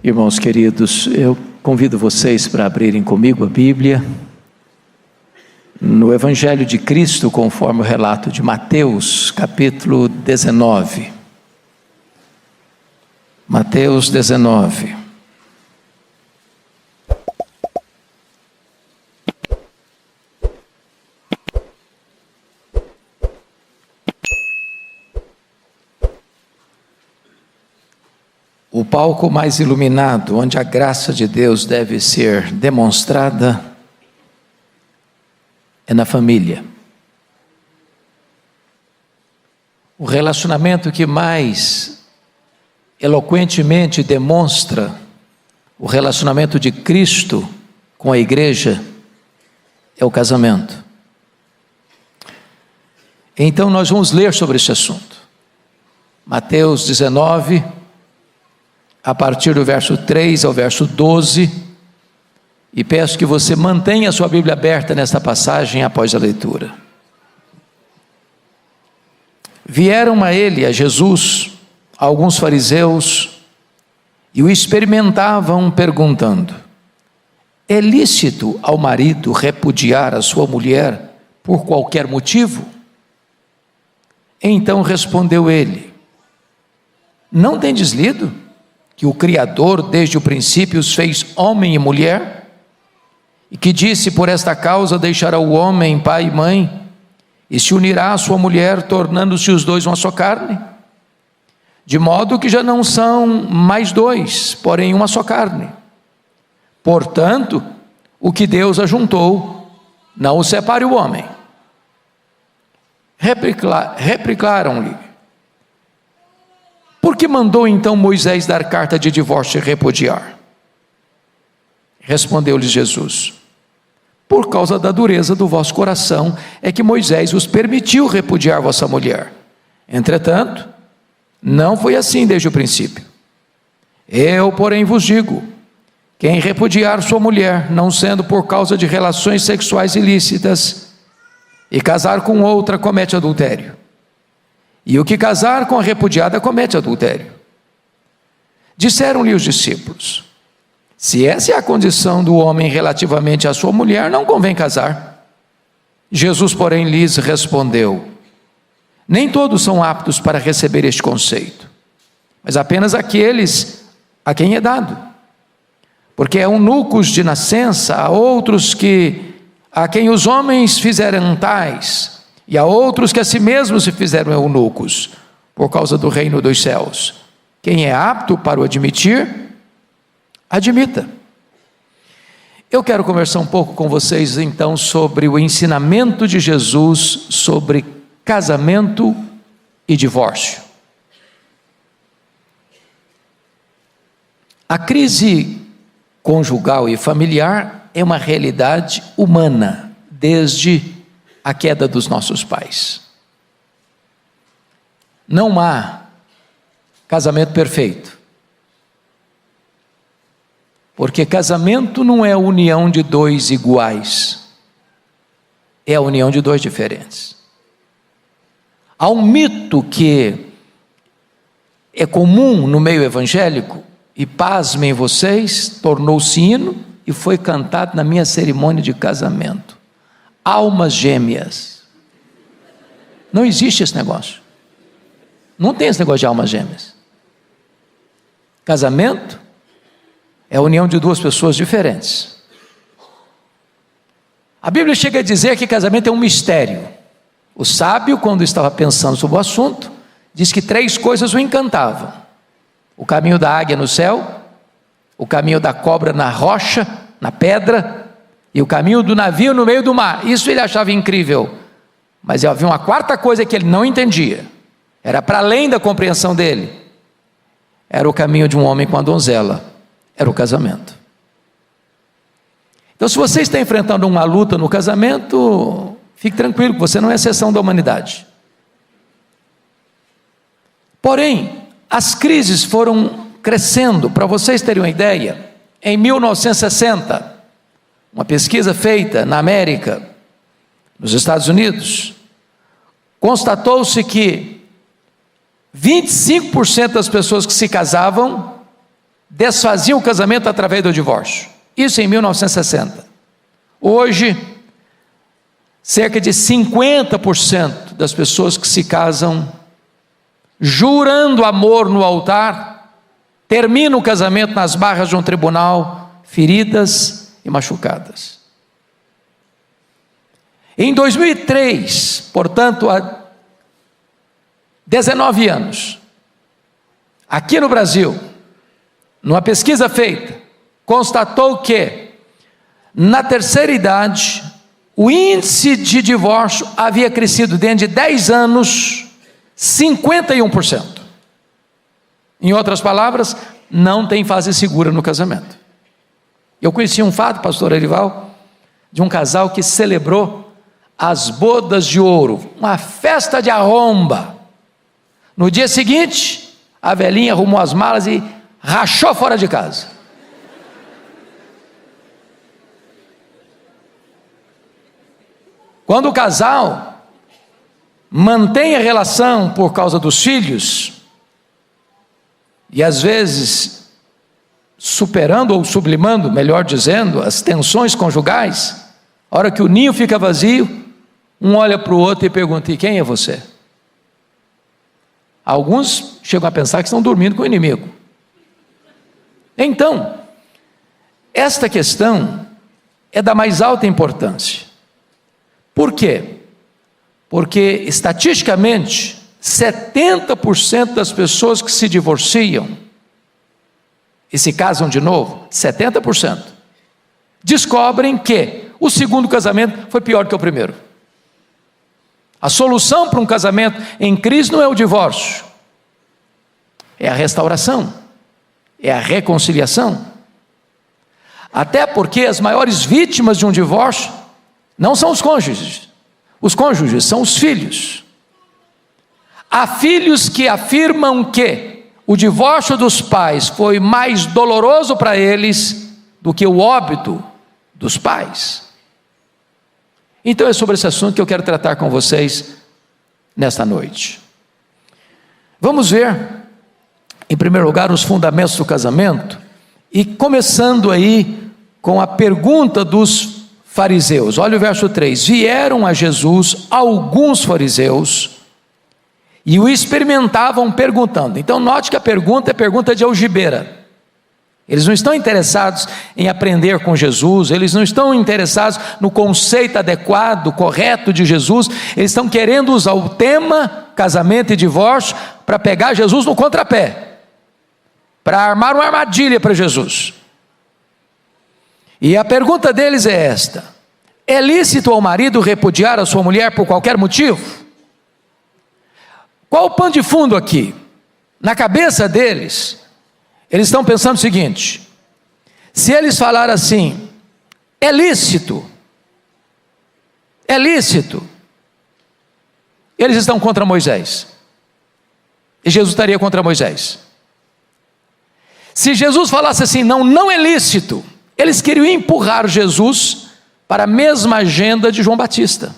Irmãos queridos, eu convido vocês para abrirem comigo a Bíblia, no Evangelho de Cristo, conforme o relato de Mateus, capítulo 19. Mateus 19. O palco mais iluminado, onde a graça de Deus deve ser demonstrada, é na família. O relacionamento que mais eloquentemente demonstra o relacionamento de Cristo com a igreja é o casamento. Então nós vamos ler sobre esse assunto. Mateus 19, a partir do verso 3 ao verso 12, e peço que você mantenha a sua Bíblia aberta nesta passagem após a leitura. Vieram a ele, a Jesus, alguns fariseus, e o experimentavam perguntando: é lícito ao marido repudiar a sua mulher por qualquer motivo? Então respondeu ele: não tendes lido que o Criador desde o princípio os fez homem e mulher, e que disse: por esta causa deixará o homem pai e mãe, e se unirá à sua mulher, tornando-se os dois uma só carne? De modo que já não são mais dois, porém uma só carne. Portanto, o que Deus ajuntou, não o separe o homem. Replicaram-lhe: por que mandou então Moisés dar carta de divórcio e repudiar? Respondeu-lhes Jesus: por causa da dureza do vosso coração é que Moisés vos permitiu repudiar vossa mulher. Entretanto, não foi assim desde o princípio. Eu, porém, vos digo: quem repudiar sua mulher, não sendo por causa de relações sexuais ilícitas, e casar com outra, comete adultério. E o que casar com a repudiada comete adultério. Disseram-lhe os discípulos: se essa é a condição do homem relativamente à sua mulher, não convém casar. Jesus, porém, lhes respondeu: nem todos são aptos para receber este conceito, mas apenas aqueles a quem é dado. Porque há eunucos de nascença, há outros a quem os homens fizeram tais, e há outros que a si mesmos se fizeram eunucos, por causa do reino dos céus. Quem é apto para o admitir, admita. Eu quero conversar um pouco com vocês então sobre o ensinamento de Jesus sobre casamento e divórcio. A crise conjugal e familiar é uma realidade humana desde a queda dos nossos pais. Não há casamento perfeito, porque casamento não é a união de dois iguais, é a união de dois diferentes. Há um mito que é comum no meio evangélico, e pasmem vocês, tornou-se hino e foi cantado na minha cerimônia de casamento: almas gêmeas. Não existe esse negócio. Não tem esse negócio de almas gêmeas. Casamento é a união de duas pessoas diferentes. A Bíblia chega a dizer que casamento é um mistério. O sábio, quando estava pensando sobre o assunto, diz que 3 coisas o encantavam: o caminho da águia no céu, o caminho da cobra na rocha, na pedra, e o caminho do navio no meio do mar. Isso ele achava incrível. Mas havia uma 4ª coisa que ele não entendia. Era para além da compreensão dele. Era o caminho de um homem com a donzela. Era o casamento. Então, se você está enfrentando uma luta no casamento, fique tranquilo, que você não é exceção da humanidade. Porém, as crises foram crescendo. Para vocês terem uma ideia, em 1960, uma pesquisa feita na América, nos Estados Unidos, constatou-se que 25% das pessoas que se casavam desfaziam o casamento através do divórcio. Isso em 1960. Hoje, cerca de 50% das pessoas que se casam jurando amor no altar, terminam o casamento nas barras de um tribunal, feridas e machucadas. Em 2003, portanto, há 19 anos, aqui no Brasil, numa pesquisa feita, constatou que, na terceira idade, o índice de divórcio havia crescido dentro de 10 anos, 51%. Em outras palavras, não tem fase segura no casamento. Eu conheci um fato, pastor Erival, de um casal que celebrou as bodas de ouro, uma festa de arromba. No dia seguinte, a velhinha arrumou as malas e rachou fora de casa. Quando o casal mantém a relação por causa dos filhos, e às vezes superando ou sublimando, melhor dizendo, as tensões conjugais, a hora que o ninho fica vazio, um olha para o outro e pergunta: e quem é você? Alguns chegam a pensar que estão dormindo com o inimigo. Então, esta questão é da mais alta importância. Por quê? Porque, estatisticamente, 70% das pessoas que se divorciam e se casam de novo, 70%, descobrem que o segundo casamento foi pior que o primeiro. A solução para um casamento em crise não é o divórcio, é a restauração, é a reconciliação. Até porque as maiores vítimas de um divórcio não são os cônjuges são os filhos. Há filhos que afirmam que o divórcio dos pais foi mais doloroso para eles do que o óbito dos pais. Então é sobre esse assunto que eu quero tratar com vocês nesta noite. Vamos ver, em primeiro lugar, os fundamentos do casamento, e começando aí com a pergunta dos fariseus. Olha o verso 3: vieram a Jesus alguns fariseus e o experimentavam perguntando. Então note que a pergunta é pergunta de algibeira. Eles não estão interessados em aprender com Jesus, eles não estão interessados no conceito adequado, correto de Jesus, eles estão querendo usar o tema casamento e divórcio para pegar Jesus no contrapé, para armar uma armadilha para Jesus. E a pergunta deles é esta: é lícito ao marido repudiar a sua mulher por qualquer motivo? Qual o pano de fundo aqui? Na cabeça deles, eles estão pensando o seguinte: se eles falarem assim, é lícito, eles estão contra Moisés, e Jesus estaria contra Moisés. Se Jesus falasse assim, não é lícito, eles queriam empurrar Jesus para a mesma agenda de João Batista.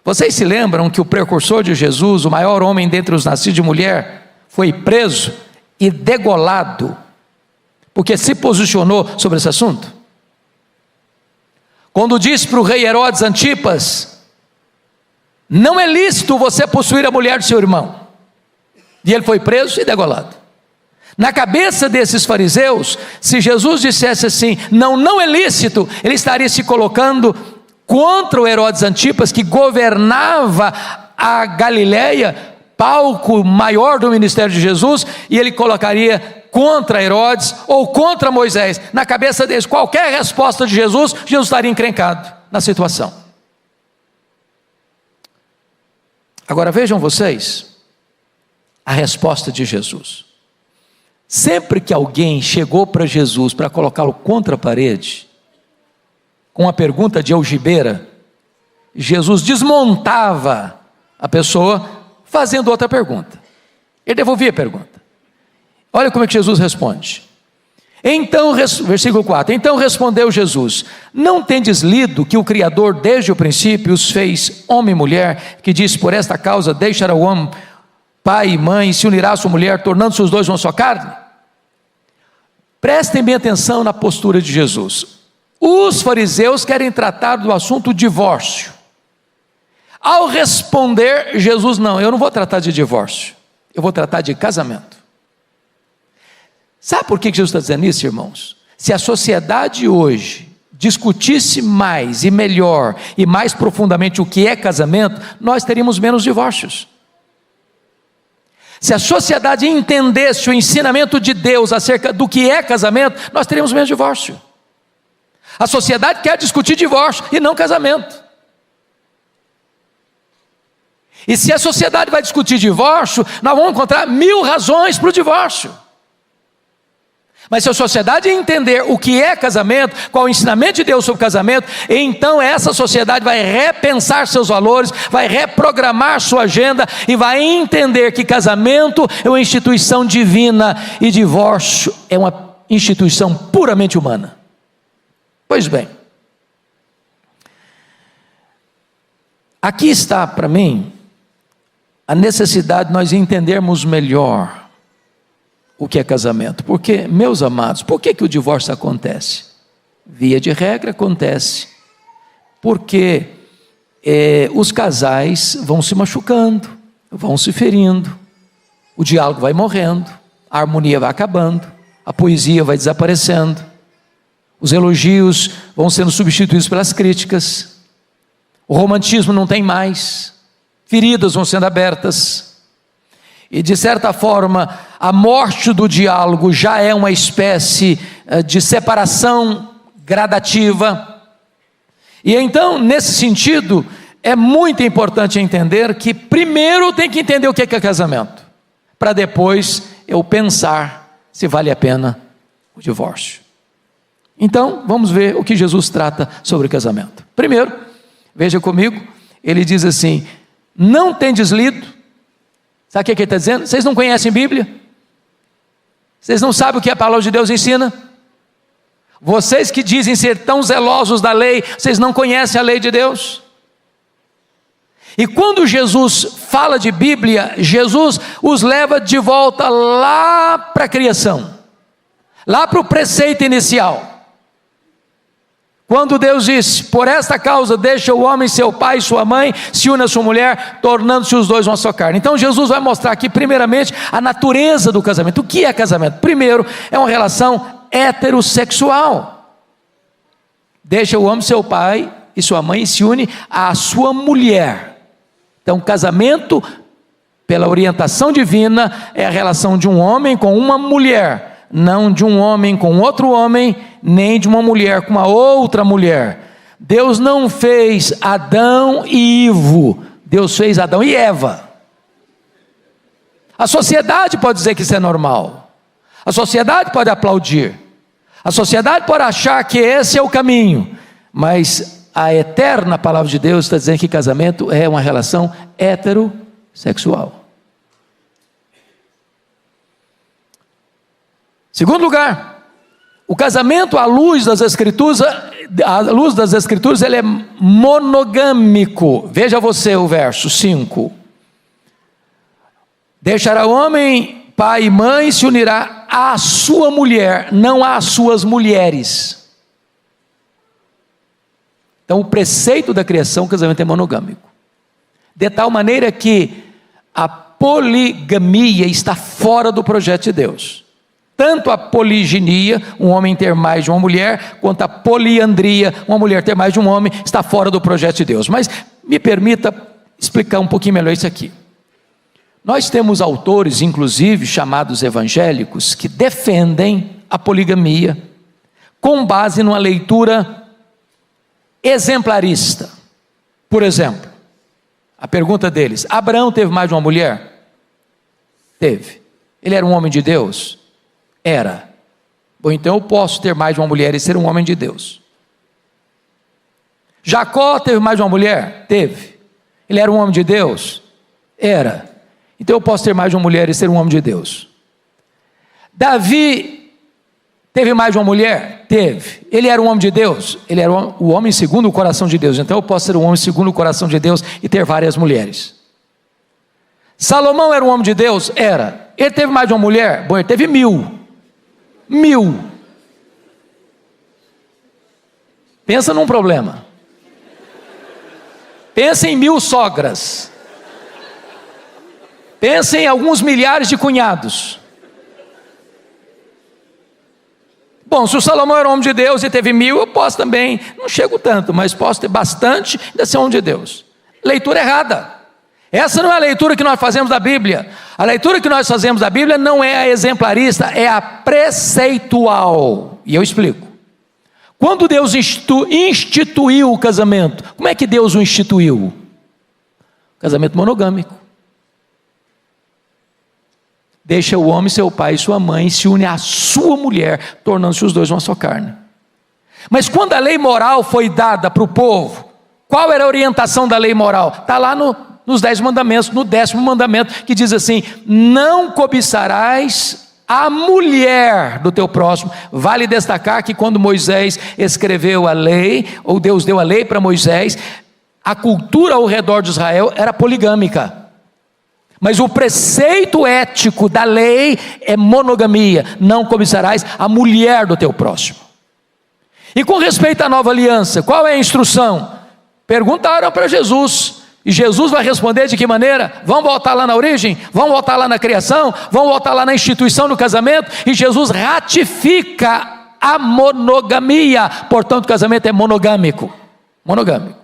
Vocês se lembram que o precursor de Jesus, o maior homem dentre os nascidos de mulher, foi preso e degolado, porque se posicionou sobre esse assunto? Quando disse para o rei Herodes Antipas: não é lícito você possuir a mulher de seu irmão, e ele foi preso e degolado. Na cabeça desses fariseus, se Jesus dissesse assim, não é lícito, ele estaria se colocando contra o Herodes Antipas, que governava a Galileia, palco maior do ministério de Jesus, e ele colocaria contra Herodes ou contra Moisés. Na cabeça deles, qualquer resposta de Jesus estaria encrencado na situação. Agora vejam vocês a resposta de Jesus. Sempre que alguém chegou para Jesus para colocá-lo contra a parede, com uma pergunta de algibeira, Jesus desmontava a pessoa fazendo outra pergunta. Ele devolvia a pergunta. Olha como é que Jesus responde. Então, versículo 4, então respondeu Jesus: não tendes lido que o Criador desde o princípio os fez homem e mulher, que disse: por esta causa deixará o homem pai e mãe, e se unirá a sua mulher, tornando-se os dois uma só carne? Prestem bem atenção na postura de Jesus. Os fariseus querem tratar do assunto divórcio. Ao responder, Jesus, não, eu não vou tratar de divórcio, eu vou tratar de casamento. Sabe por que Jesus está dizendo isso, irmãos? Se a sociedade hoje discutisse mais e melhor e mais profundamente o que é casamento, nós teríamos menos divórcios. Se a sociedade entendesse o ensinamento de Deus acerca do que é casamento, nós teríamos menos divórcio. A sociedade quer discutir divórcio e não casamento. E se a sociedade vai discutir divórcio, nós vamos encontrar 1000 razões para o divórcio. Mas se a sociedade entender o que é casamento, qual é o ensinamento de Deus sobre casamento, então essa sociedade vai repensar seus valores, vai reprogramar sua agenda e vai entender que casamento é uma instituição divina e divórcio é uma instituição puramente humana. Pois bem, aqui está para mim a necessidade de nós entendermos melhor o que é casamento. Porque, meus amados, por que o divórcio acontece? Via de regra acontece porque os casais vão se machucando, vão se ferindo, o diálogo vai morrendo, a harmonia vai acabando, a poesia vai desaparecendo, os elogios vão sendo substituídos pelas críticas, o romantismo não tem mais, feridas vão sendo abertas, e de certa forma, a morte do diálogo já é uma espécie de separação gradativa. E então, nesse sentido, é muito importante entender que primeiro tem que entender o que é casamento, para depois eu pensar se vale a pena o divórcio. Então, vamos ver o que Jesus trata sobre o casamento. Primeiro, veja comigo, ele diz assim: não tendes lido. Sabe o que ele está dizendo? Vocês não conhecem Bíblia? Vocês não sabem o que a palavra de Deus ensina? Vocês que dizem ser tão zelosos da lei, vocês não conhecem a lei de Deus? E quando Jesus fala de Bíblia, Jesus os leva de volta lá para a criação, lá para o preceito inicial. Quando Deus disse: por esta causa deixa o homem seu pai e sua mãe, se une a sua mulher, tornando-se os dois uma só carne. Então Jesus vai mostrar aqui primeiramente a natureza do casamento. O que é casamento? Primeiro, é uma relação heterossexual. Deixa o homem seu pai e sua mãe e se une à sua mulher. Então casamento, pela orientação divina, é a relação de um homem com uma mulher, não de um homem com outro homem, nem de uma mulher com uma outra mulher. Deus não fez Adão e Ivo, Deus fez Adão e Eva. A sociedade pode dizer que isso é normal, a sociedade pode aplaudir, a sociedade pode achar que esse é o caminho, mas a eterna palavra de Deus está dizendo que casamento é uma relação heterossexual. Segundo lugar, o casamento à luz das Escrituras, ele é monogâmico. Veja você o verso 5. Deixará o homem pai e mãe e se unirá à sua mulher, não às suas mulheres. Então o preceito da criação, o casamento é monogâmico. De tal maneira que a poligamia está fora do projeto de Deus. Tanto a poliginia, um homem ter mais de uma mulher, quanto a poliandria, uma mulher ter mais de um homem, está fora do projeto de Deus. Mas me permita explicar um pouquinho melhor isso aqui. Nós temos autores, inclusive chamados evangélicos, que defendem a poligamia com base numa leitura exemplarista. Por exemplo, a pergunta deles: Abraão teve mais de uma mulher? Teve. Ele era um homem de Deus? Era. Bom, então eu posso ter mais de uma mulher e ser um homem de Deus. Jacó teve mais de uma mulher? Teve. Ele era um homem de Deus? Era. Então eu posso ter mais de uma mulher e ser um homem de Deus. Davi teve mais de uma mulher? Teve. Ele era um homem de Deus? Ele era o homem segundo o coração de Deus. Então eu posso ser um homem segundo o coração de Deus e ter várias mulheres. Salomão era um homem de Deus? Era. Ele teve mais de uma mulher? Bom, ele teve 1000. Pensa num problema. Pensa em 1000 sogras. Pensa em alguns milhares de cunhados. Bom, se o Salomão era homem de Deus e teve 1000, eu posso também, não chego tanto, mas posso ter bastante e ainda ser homem de Deus. Leitura errada. Essa não é a leitura que nós fazemos da Bíblia. A leitura que nós fazemos da Bíblia não é a exemplarista, é a preceitual. E eu explico. Quando Deus instituiu o casamento, como é que Deus o instituiu? Casamento monogâmico. Deixa o homem, seu pai e sua mãe, se une à sua mulher, tornando-se os dois uma só carne. Mas quando a lei moral foi dada para o povo, qual era a orientação da lei moral? Está lá nos 10 mandamentos, no 10º mandamento, que diz assim: não cobiçarás a mulher do teu próximo. Vale destacar que quando Moisés escreveu a lei, ou Deus deu a lei para Moisés, a cultura ao redor de Israel era poligâmica. Mas o preceito ético da lei é monogamia. Não cobiçarás a mulher do teu próximo. E com respeito à nova aliança, qual é a instrução? Perguntaram para Jesus. E Jesus vai responder de que maneira? Vamos voltar lá na origem? Vamos voltar lá na criação? Vamos voltar lá na instituição do casamento? E Jesus ratifica a monogamia. Portanto, o casamento é monogâmico. Monogâmico.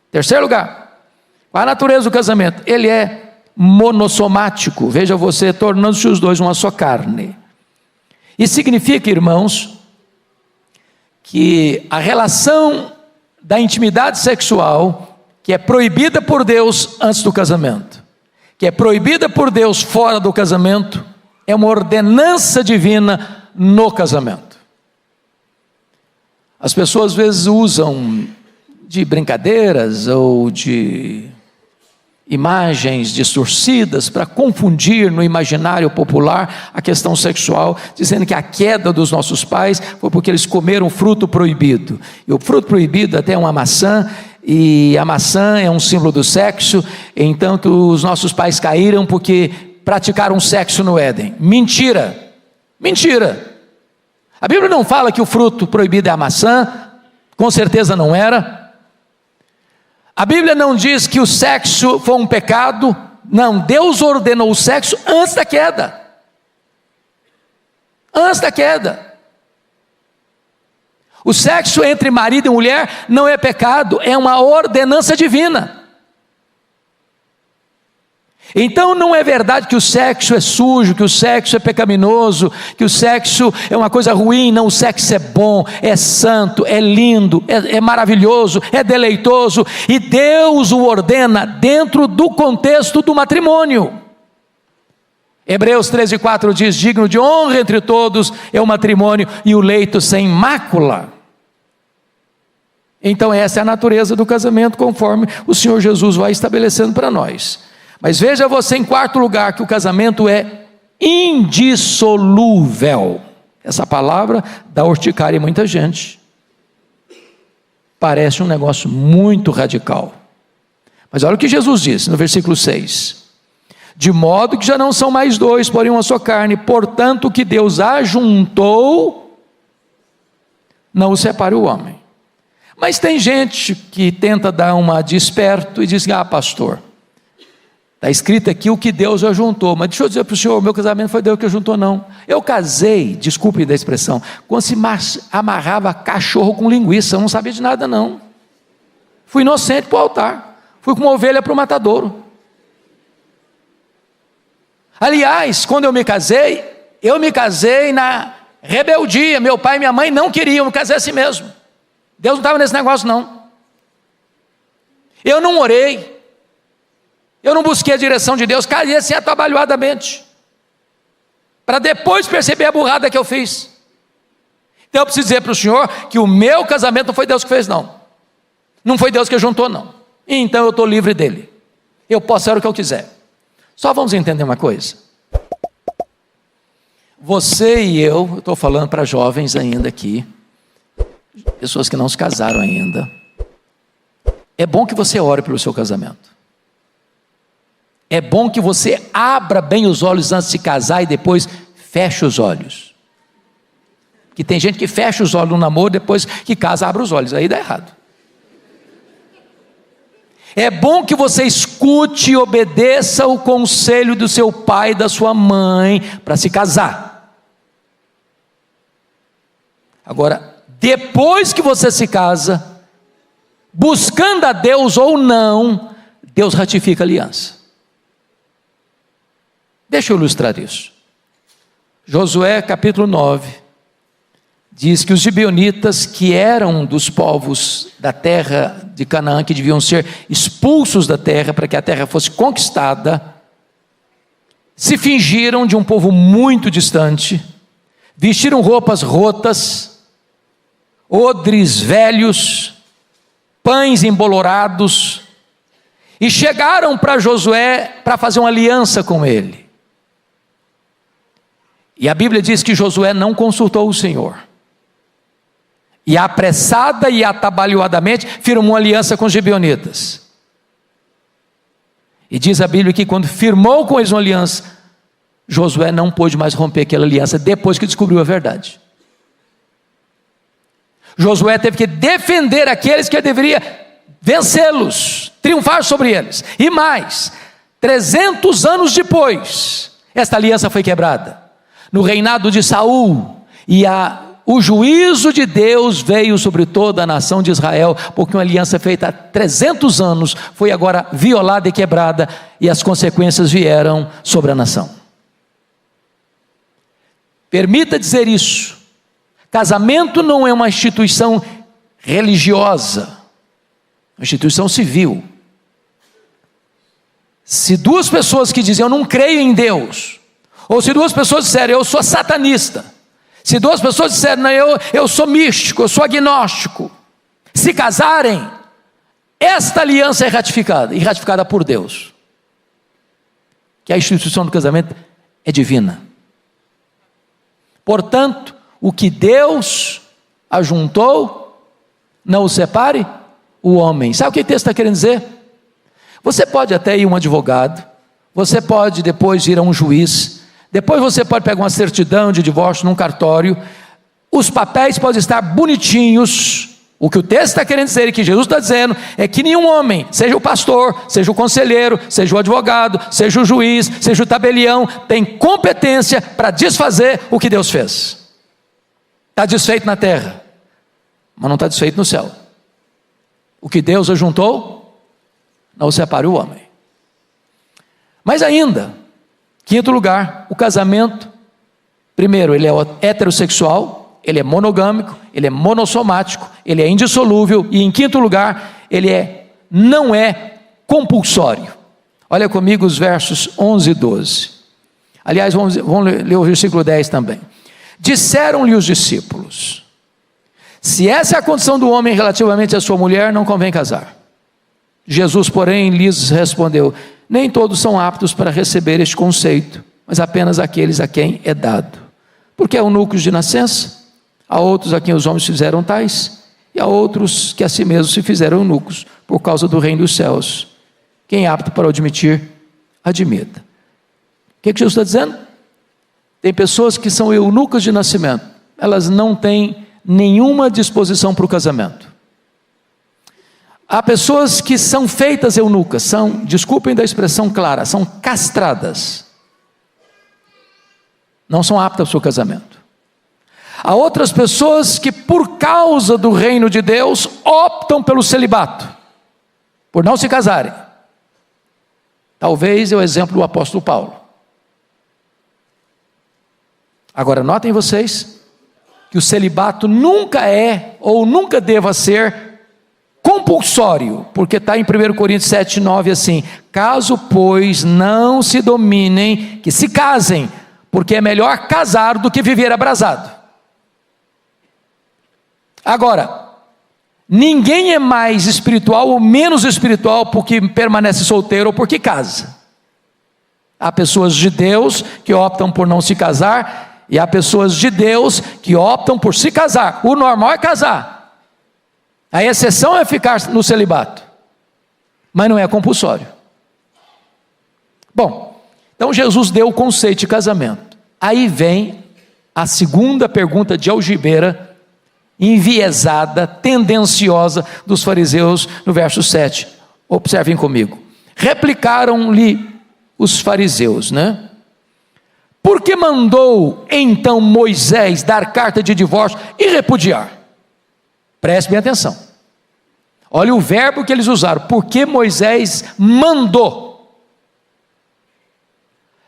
Terceiro lugar, qual a natureza do casamento? Ele é monossomático. Veja você, tornando-se os dois uma só carne. Isso significa, irmãos, que a relação da intimidade sexual, que é proibida por Deus antes do casamento, que é proibida por Deus fora do casamento, é uma ordenança divina no casamento. As pessoas às vezes usam de brincadeiras ou de imagens distorcidas para confundir no imaginário popular a questão sexual, dizendo que a queda dos nossos pais foi porque eles comeram fruto proibido. E o fruto proibido até é uma maçã, e a maçã é um símbolo do sexo, então os nossos pais caíram porque praticaram sexo no Éden. Mentira! Mentira! A Bíblia não fala que o fruto proibido é a maçã, com certeza não era. A Bíblia não diz que o sexo foi um pecado. Não, Deus ordenou o sexo antes da queda. Antes da queda. O sexo entre marido e mulher não é pecado, é uma ordenança divina. Então não é verdade que o sexo é sujo, que o sexo é pecaminoso, que o sexo é uma coisa ruim. Não, o sexo é bom, é santo, é lindo, é maravilhoso, é deleitoso, e Deus o ordena dentro do contexto do matrimônio. Hebreus 13:4 diz: digno de honra entre todos é o matrimônio e o leito sem mácula. Então essa é a natureza do casamento, conforme o Senhor Jesus vai estabelecendo para nós. Mas veja você, em quarto lugar, que o casamento é indissolúvel. Essa palavra dá urticária em muita gente. Parece um negócio muito radical. Mas olha o que Jesus disse no versículo 6. De modo que já não são mais dois, porém uma só carne. Portanto, o que Deus ajuntou, não o separe o homem. Mas tem gente que tenta dar uma de esperto e diz: pastor, está escrito aqui o que Deus ajuntou, mas deixa eu dizer para o senhor, meu casamento foi Deus que ajuntou. Não, eu casei, desculpe da expressão, quando se amarrava cachorro com linguiça, eu não sabia de nada não, fui inocente para o altar, fui como ovelha para o matadouro. Aliás, quando eu me casei na rebeldia, meu pai e minha mãe não queriam, eu me casei assim mesmo, Deus não estava nesse negócio não, eu não orei, eu não busquei a direção de Deus, casei assim atabalhoadamente, para depois perceber a burrada que eu fiz. Então eu preciso dizer para o senhor que o meu casamento não foi Deus que fez não, não foi Deus que juntou não, então eu estou livre dele, eu posso ser o que eu quiser. Só vamos entender uma coisa, você e eu estou falando para jovens ainda aqui, pessoas que não se casaram ainda, é bom que você ore pelo seu casamento. É bom que você abra bem os olhos antes de se casar e depois feche os olhos. Que tem gente que fecha os olhos no namoro, depois que casa abre os olhos, aí dá errado. É bom que você escute e obedeça o conselho do seu pai e da sua mãe para se casar. Agora, depois que você se casa, buscando a Deus ou não, Deus ratifica a aliança. Deixa eu ilustrar isso. Josué capítulo 9 diz que os gibeonitas, que eram dos povos da terra de Canaã, que deviam ser expulsos da terra para que a terra fosse conquistada, se fingiram de um povo muito distante, vestiram roupas rotas, odres velhos, pães embolorados, e chegaram para Josué para fazer uma aliança com ele. E a Bíblia diz que Josué não consultou o Senhor. E apressada e atabalhoadamente firmou uma aliança com os gibeonitas. E diz a Bíblia que quando firmou com eles uma aliança, Josué não pôde mais romper aquela aliança depois que descobriu a verdade. Josué teve que defender aqueles que deveria vencê-los, triunfar sobre eles. E mais, 300 anos depois, esta aliança foi quebrada. No reinado de Saul, o juízo de Deus veio sobre toda a nação de Israel, porque uma aliança feita há 300 anos foi agora violada e quebrada, e as consequências vieram sobre a nação. Permita dizer isso: casamento não é uma instituição religiosa, uma instituição civil. Se duas pessoas que dizem eu não creio em Deus, ou se duas pessoas disserem eu sou satanista, se duas pessoas disserem não, eu sou místico, eu sou agnóstico, se casarem, esta aliança é ratificada, e ratificada por Deus, que a instituição do casamento é divina. Portanto, o que Deus ajuntou, não o separe o homem. Sabe o que o texto está querendo dizer? Você pode até ir a um advogado, você pode depois ir a um juiz, depois você pode pegar uma certidão de divórcio num cartório, os papéis podem estar bonitinhos. O que o texto está querendo dizer e que Jesus está dizendo é que nenhum homem, seja o pastor, seja o conselheiro, seja o advogado, seja o juiz, seja o tabelião, tem competência para desfazer o que Deus fez. Está desfeito na terra, mas não está desfeito no céu. O que Deus ajuntou, não separe o homem. Mas ainda, quinto lugar, o casamento, primeiro, ele é heterossexual, ele é monogâmico, ele é monossomático, ele é indissolúvel, e em quinto lugar, ele não é compulsório. Olha comigo os versos 11 e 12. Aliás, vamos ler o versículo 10 também. Disseram-lhe os discípulos: se essa é a condição do homem relativamente à sua mulher, não convém casar. Jesus, porém, lhes respondeu: nem todos são aptos para receber este conceito, mas apenas aqueles a quem é dado. Porque há eunucos de nascença, há outros a quem os homens fizeram tais, e há outros que a si mesmos se fizeram eunucos, por causa do reino dos céus. Quem é apto para admitir, admita. O que Jesus está dizendo? Tem pessoas que são eunucas de nascimento, elas não têm nenhuma disposição para o casamento. Há pessoas que são feitas eunucas, desculpem da expressão clara, são castradas, não são aptas para o casamento. Há outras pessoas que, por causa do reino de Deus, optam pelo celibato, por não se casarem. Talvez é o exemplo do apóstolo Paulo. Agora, notem vocês que o celibato nunca é ou nunca deva ser compulsório, porque está em 1 Coríntios 7, 9 assim: caso pois não se dominem, que se casem, porque é melhor casar do que viver abrasado. Agora, ninguém é mais espiritual ou menos espiritual porque permanece solteiro ou porque casa. Há pessoas de Deus que optam por não se casar, e há pessoas de Deus que optam por se casar. O normal é casar, a exceção é ficar no celibato, mas não é compulsório. Bom, então Jesus deu o conceito de casamento. Aí vem a segunda pergunta de algibeira, enviesada, tendenciosa dos fariseus no verso 7. Observem comigo. Replicaram-lhe os fariseus, né? Por que mandou então Moisés dar carta de divórcio e repudiar? Preste bem atenção. Olha o verbo que eles usaram. Por que Moisés mandou?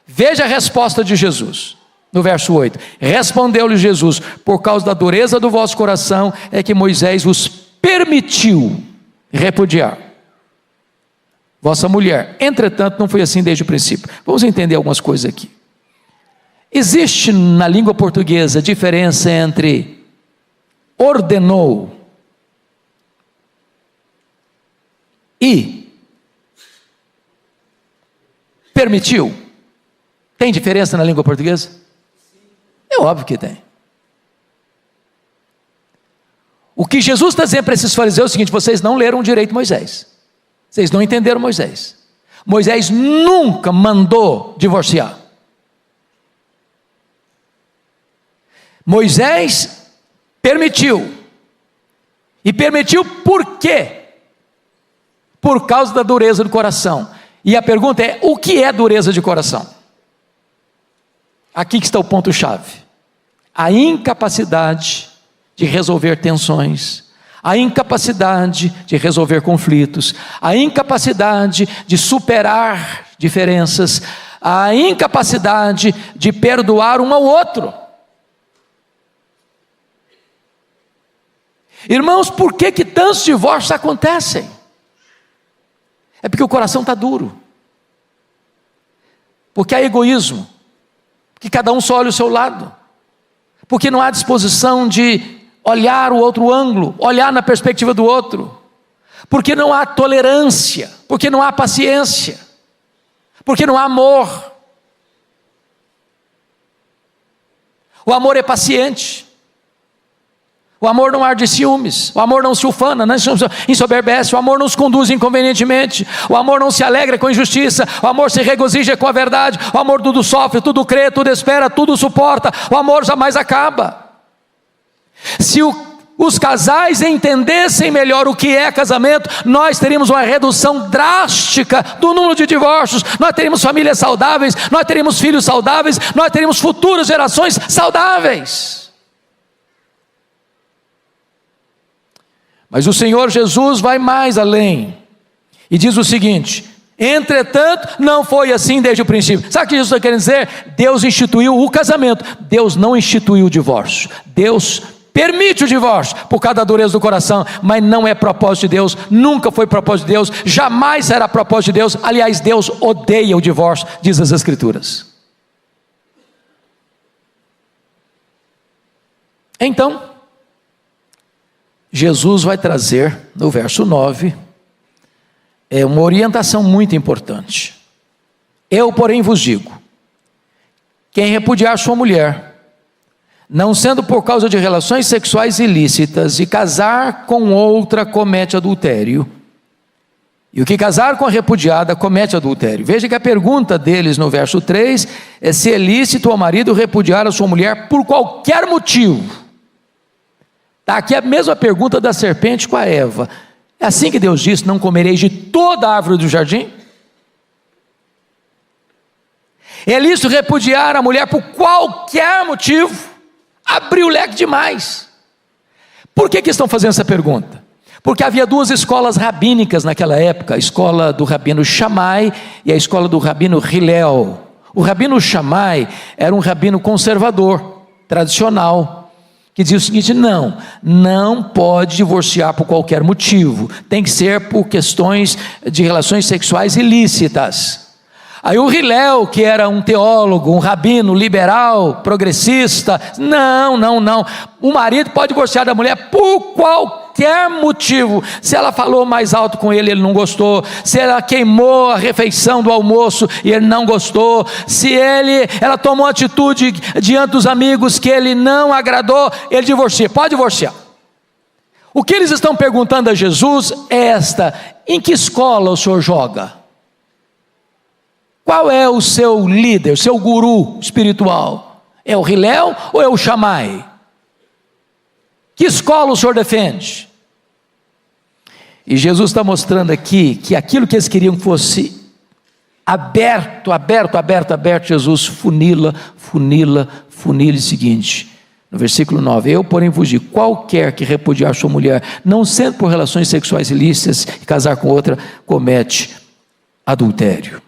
Veja a resposta de Jesus. No verso 8, respondeu-lhe Jesus: por causa da dureza do vosso coração é que Moisés vos permitiu repudiar vossa mulher. Entretanto, não foi assim desde o princípio. Vamos entender algumas coisas aqui. Existe na língua portuguesa diferença entre ordenou e permitiu. Tem diferença na língua portuguesa? É óbvio que tem. O que Jesus está dizendo para esses fariseus é o seguinte: vocês não leram direito Moisés, vocês não entenderam Moisés. Moisés nunca mandou divorciar. Moisés permitiu. E permitiu por quê? Por causa da dureza do coração. E a pergunta é: o que é dureza de coração? Aqui que está o ponto-chave. A incapacidade de resolver tensões, a incapacidade de resolver conflitos, a incapacidade de superar diferenças, a incapacidade de perdoar um ao outro. Irmãos, por que tantos divórcios acontecem? É porque o coração está duro, porque há egoísmo, que cada um só olha o seu lado, porque não há disposição de olhar o outro ângulo, olhar na perspectiva do outro, porque não há tolerância, porque não há paciência, porque não há amor. O amor é paciente, o amor não arde ciúmes, o amor não se ufana, não se ensoberbece, o amor não se conduz inconvenientemente, o amor não se alegra com injustiça, o amor se regozija com a verdade, o amor tudo sofre, tudo crê, tudo espera, tudo suporta, o amor jamais acaba. Se os casais entendessem melhor o que é casamento, nós teríamos uma redução drástica do número de divórcios, nós teríamos famílias saudáveis, nós teríamos filhos saudáveis, nós teríamos futuras gerações saudáveis. Mas o Senhor Jesus vai mais além e diz o seguinte: entretanto, não foi assim desde o princípio. Sabe o que Jesus está querendo dizer? Deus instituiu o casamento, Deus não instituiu o divórcio. Deus permite o divórcio por causa da dureza do coração, mas não é propósito de Deus, nunca foi propósito de Deus, jamais será propósito de Deus. Aliás, Deus odeia o divórcio, diz as Escrituras. Então, Jesus vai trazer no verso 9 uma orientação muito importante. Eu, porém, vos digo: quem repudiar sua mulher, não sendo por causa de relações sexuais ilícitas, e casar com outra, comete adultério. E o que casar com a repudiada comete adultério. Veja que a pergunta deles no verso 3 é se é lícito ao marido repudiar a sua mulher por qualquer motivo. Está aqui a mesma pergunta da serpente com a Eva. É assim que Deus disse: não comereis de toda a árvore do jardim? É lícito repudiar a mulher por qualquer motivo? Abriu o leque demais. Por que estão fazendo essa pergunta? Porque havia duas escolas rabínicas naquela época: a escola do rabino Shammai e a escola do rabino Hillel. O rabino Shammai era um rabino conservador, tradicional, que diz o seguinte: não pode divorciar por qualquer motivo, tem que ser por questões de relações sexuais ilícitas. Aí o Hillel, que era um teólogo, um rabino liberal, progressista, não, o marido pode divorciar da mulher por qualquer motivo. Se ela falou mais alto com ele, ele não gostou; se ela queimou a refeição do almoço e ele não gostou; se ela tomou atitude diante dos amigos que ele não agradou, ele divorcia, pode divorciar. O que eles estão perguntando a Jesus é em que escola o senhor joga? Qual é o seu líder, o seu guru espiritual? É o Hilel ou é o Shammai? Que escola o senhor defende? E Jesus está mostrando aqui que aquilo que eles queriam que fosse aberto, Jesus funila o seguinte, no versículo 9: eu, porém, vos digo, qualquer que repudiar sua mulher, não sendo por relações sexuais ilícitas, e casar com outra, comete adultério.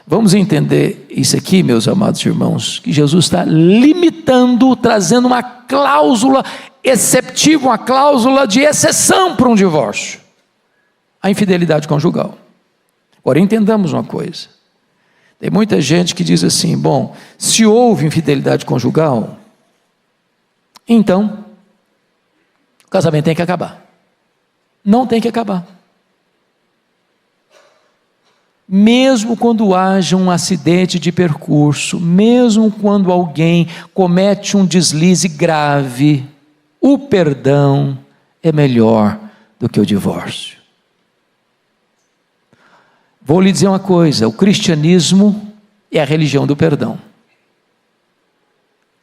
Vamos entender isso aqui, meus amados irmãos, que Jesus está limitando, trazendo uma cláusula exceptiva, uma cláusula de exceção para um divórcio: a infidelidade conjugal. Agora entendamos uma coisa, tem muita gente que diz assim: bom, se houve infidelidade conjugal, então o casamento tem que acabar. Não tem que acabar. Mesmo quando haja um acidente de percurso, mesmo quando alguém comete um deslize grave, o perdão é melhor do que o divórcio. Vou lhe dizer uma coisa: o cristianismo é a religião do perdão.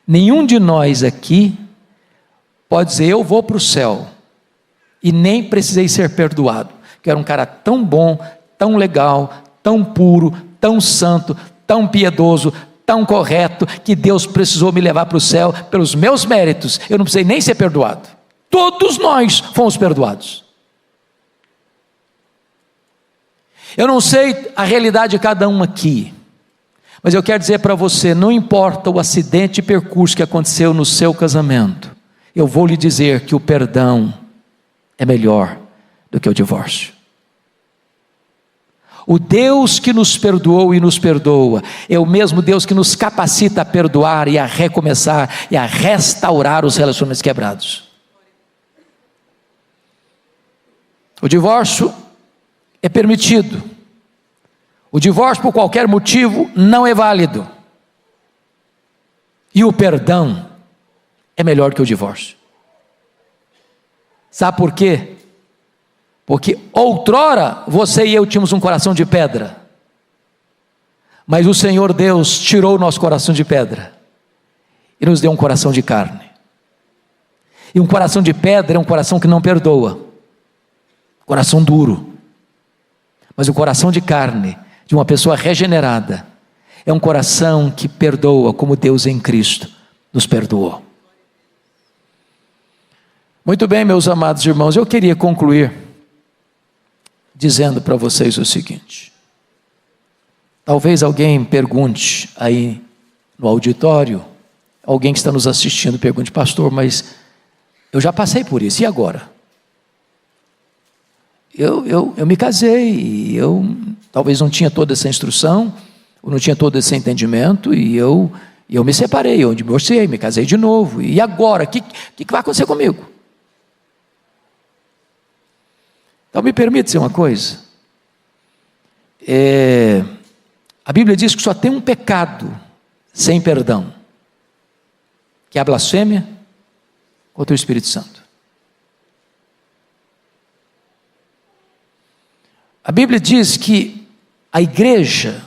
Nenhum de nós aqui pode dizer: eu vou para o céu e nem precisei ser perdoado, que era um cara tão bom, tão legal, tão puro, tão santo, tão piedoso, tão correto, que Deus precisou me levar para o céu pelos meus méritos, eu não precisei nem ser perdoado. Todos nós fomos perdoados. Eu não sei a realidade de cada um aqui, mas eu quero dizer para você: não importa o acidente de percurso que aconteceu no seu casamento, eu vou lhe dizer que o perdão é melhor do que o divórcio. O Deus que nos perdoou e nos perdoa é o mesmo Deus que nos capacita a perdoar e a recomeçar e a restaurar os relacionamentos quebrados. O divórcio é permitido. O divórcio, por qualquer motivo, não é válido. E o perdão é melhor que o divórcio. Sabe por quê? Porque outrora você e eu tínhamos um coração de pedra, mas o Senhor Deus tirou o nosso coração de pedra e nos deu um coração de carne. E um coração de pedra é um coração que não perdoa, coração duro. Mas o coração de carne, de uma pessoa regenerada, é um coração que perdoa, como Deus em Cristo nos perdoou. Muito bem, meus amados irmãos, eu queria concluir dizendo para vocês o seguinte: talvez alguém pergunte aí no auditório, alguém que está nos assistindo pergunte: pastor, mas eu já passei por isso, e agora? Eu me casei, e eu talvez não tinha toda essa instrução, eu não tinha todo esse entendimento, e eu me separei, eu divorciei, me casei de novo, e agora? O que vai acontecer comigo? Então me permite dizer uma coisa, a Bíblia diz que só tem um pecado sem perdão, que é a blasfêmia contra o Espírito Santo. A Bíblia diz que a igreja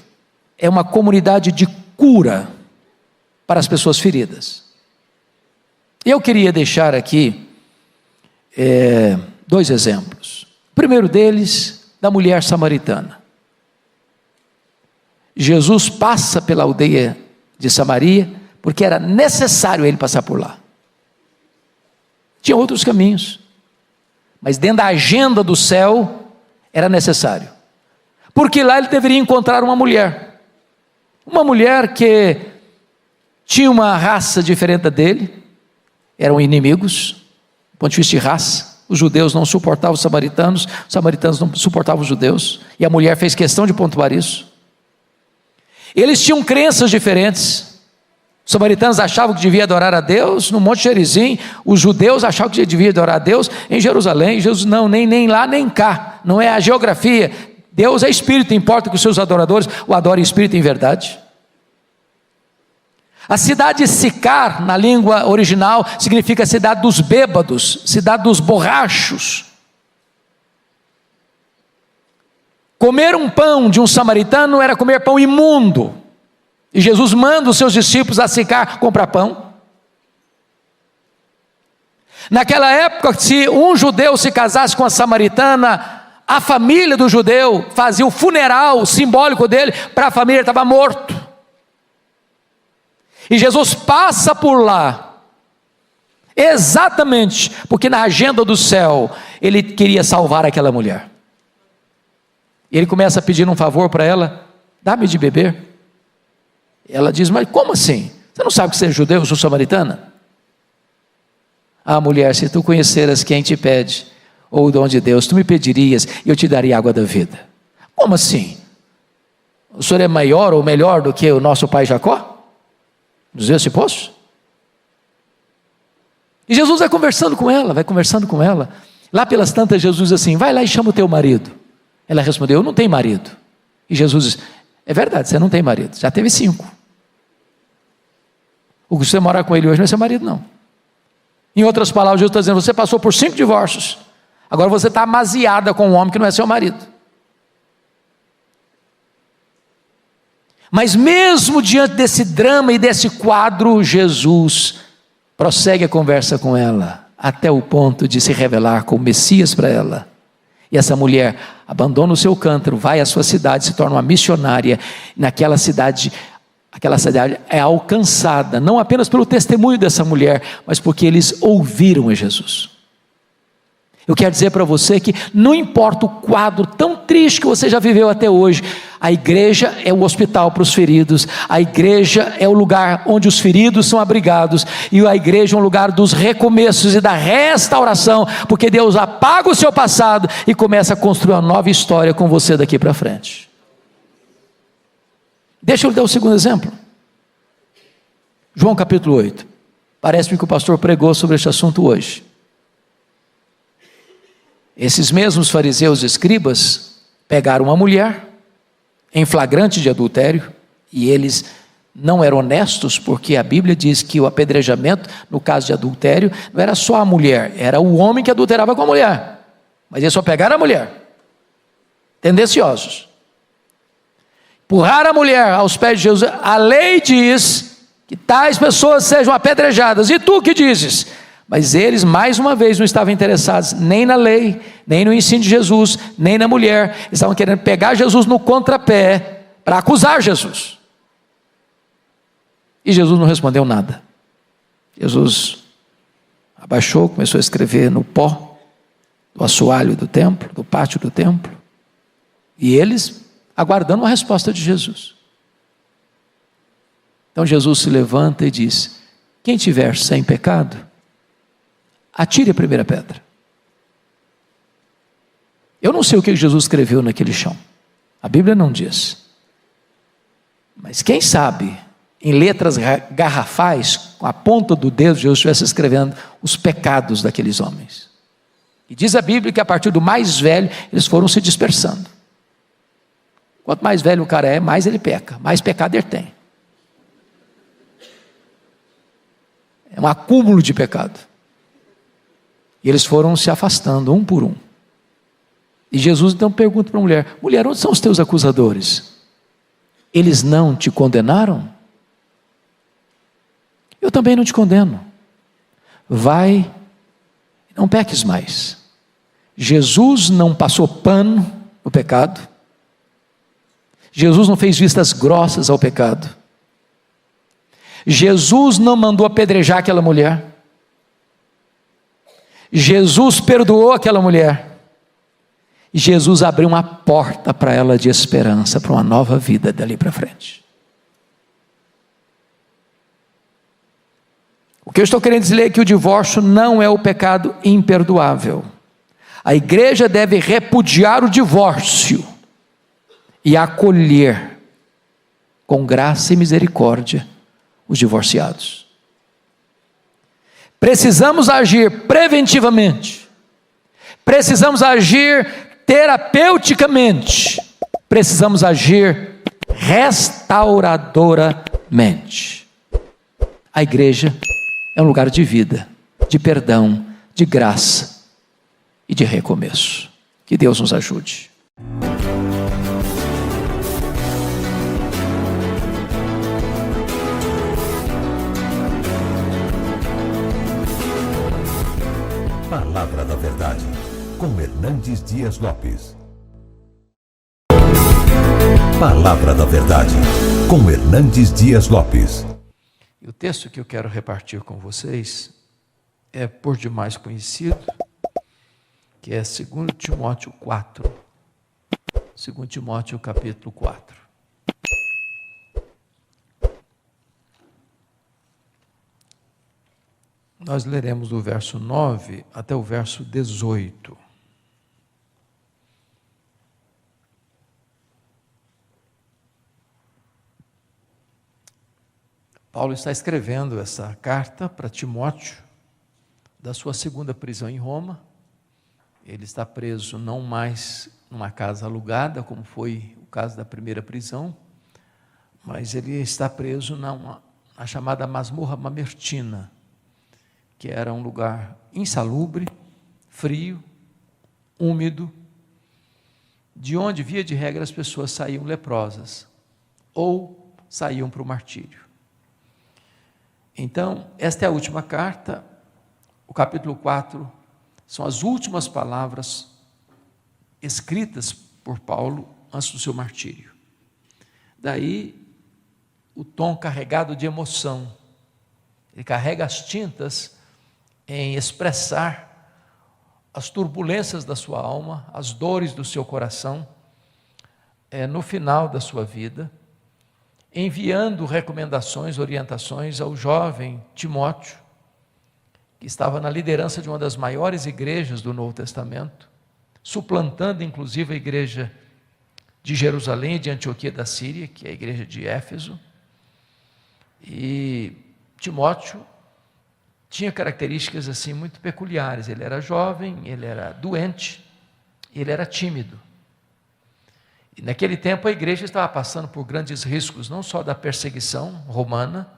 é uma comunidade de cura para as pessoas feridas. Eu queria deixar aqui 2 exemplos. O primeiro deles, da mulher samaritana. Jesus passa pela aldeia de Samaria, porque era necessário ele passar por lá. Tinha outros caminhos, mas dentro da agenda do céu, era necessário. Porque lá ele deveria encontrar uma mulher que tinha uma raça diferente da dele, eram inimigos, do ponto de vista de raça. Os judeus não suportavam os samaritanos não suportavam os judeus, e a mulher fez questão de pontuar isso. Eles tinham crenças diferentes. Os samaritanos achavam que devia adorar a Deus no Monte Gerizim, os judeus achavam que devia adorar a Deus em Jerusalém. Jesus não, nem lá nem cá, não é a geografia. Deus é espírito, importa que os seus adoradores o adorem em espírito e em verdade. A cidade de Sicar, na língua original, significa cidade dos bêbados, cidade dos borrachos. Comer um pão de um samaritano era comer pão imundo, E Jesus manda os seus discípulos a Sicar comprar pão. Naquela época, se um judeu se casasse com a samaritana, a família do judeu fazia o funeral simbólico dele, para a família ele estava morto. E Jesus passa por lá, exatamente porque na agenda do céu, ele queria salvar aquela mulher. E ele começa a pedir um favor para ela: dá-me de beber. Ela diz: mas como assim? Você não sabe que você é judeu, eu sou samaritana? Ah, mulher, se tu conheceras quem te pede, ou o dom de Deus, tu me pedirias e eu te daria água da vida. Como assim? O senhor é maior ou melhor do que o nosso pai Jacó? Nos deu esse poço? E Jesus vai conversando com ela. Lá pelas tantas, Jesus diz assim: vai lá e chama o teu marido. Ela respondeu: eu não tenho marido. E Jesus diz: é verdade, você não tem marido, já teve 5. O que você mora com ele hoje não é seu marido, não. Em outras palavras, Jesus está dizendo: você passou por 5 divórcios, agora você está amaziada com um homem que não é seu marido. Mas mesmo diante desse drama e desse quadro, Jesus prossegue a conversa com ela, até o ponto de se revelar como Messias para ela. E essa mulher abandona o seu cântaro, vai à sua cidade, se torna uma missionária. Naquela cidade, aquela cidade é alcançada, não apenas pelo testemunho dessa mulher, mas porque eles ouviram a Jesus. Eu quero dizer para você que não importa o quadro tão triste que você já viveu até hoje, a igreja é o hospital para os feridos, a igreja é o lugar onde os feridos são abrigados, e a igreja é um lugar dos recomeços e da restauração, porque Deus apaga o seu passado e começa a construir uma nova história com você daqui para frente. Deixa eu lhe dar o segundo exemplo. João capítulo 8. Parece-me que o pastor pregou sobre este assunto hoje. Esses mesmos fariseus e escribas pegaram uma mulher em flagrante de adultério, e eles não eram honestos, porque a Bíblia diz que o apedrejamento, no caso de adultério, não era só a mulher, era o homem que adulterava com a mulher, mas eles só pegaram a mulher. Tendenciosos. Empurraram a mulher aos pés de Jesus. A lei diz que tais pessoas sejam apedrejadas, e tu que dizes? Mas eles, mais uma vez, não estavam interessados nem na lei, nem no ensino de Jesus, nem na mulher. Eles estavam querendo pegar Jesus no contrapé para acusar Jesus. E Jesus não respondeu nada. Jesus abaixou, começou a escrever no pó do assoalho do templo, do pátio do templo. E eles aguardando uma resposta de Jesus. Então Jesus se levanta e diz: quem tiver sem pecado, atire a primeira pedra. Eu não sei o que Jesus escreveu naquele chão, a Bíblia não diz, mas quem sabe, em letras garrafais, com a ponta do dedo, Jesus estivesse escrevendo os pecados daqueles homens. E diz a Bíblia que a partir do mais velho, eles foram se dispersando. Quanto mais velho o cara é, mais ele peca, mais pecado ele tem. É um acúmulo de pecado. E eles foram se afastando, um por um. E Jesus então pergunta para a mulher: mulher, onde são os teus acusadores? Eles não te condenaram? Eu também não te condeno. Vai, não peques mais. Jesus não passou pano no pecado. Jesus não fez vistas grossas ao pecado. Jesus não mandou apedrejar aquela mulher. Jesus perdoou aquela mulher. E Jesus abriu uma porta para ela de esperança, para uma nova vida dali para frente. O que eu estou querendo dizer é que o divórcio não é o pecado imperdoável. A igreja deve repudiar o divórcio e acolher com graça e misericórdia os divorciados. Precisamos agir preventivamente, precisamos agir terapeuticamente, precisamos agir restauradoramente. A igreja é um lugar de vida, de perdão, de graça e de recomeço. Que Deus nos ajude. Palavra da Verdade, com Hernandes Dias Lopes. Palavra da Verdade, com Hernandes Dias Lopes. E o texto que eu quero repartir com vocês é por demais conhecido, que é 2 Timóteo 4. 2 Timóteo capítulo 4. Nós leremos do verso 9 até o verso 18. Paulo está escrevendo essa carta para Timóteo, da sua segunda prisão em Roma. Ele está preso não mais numa casa alugada, como foi o caso da primeira prisão, mas ele está preso na chamada masmorra mamertina, que era um lugar insalubre, frio, úmido, de onde, via de regra, as pessoas saíam leprosas ou saíam para o martírio. Então, esta é a última carta, o capítulo 4, são as últimas palavras escritas por Paulo antes do seu martírio. Daí, o tom carregado de emoção, ele carrega as tintas em expressar as turbulências da sua alma, as dores do seu coração, no final da sua vida, enviando recomendações, orientações ao jovem Timóteo, que estava na liderança de uma das maiores igrejas do Novo Testamento, suplantando inclusive a igreja de Jerusalém e de Antioquia da Síria, que é a igreja de Éfeso. E Timóteo tinha características assim muito peculiares. Ele era jovem, ele era doente, ele era tímido. E naquele tempo a igreja estava passando por grandes riscos, não só da perseguição romana,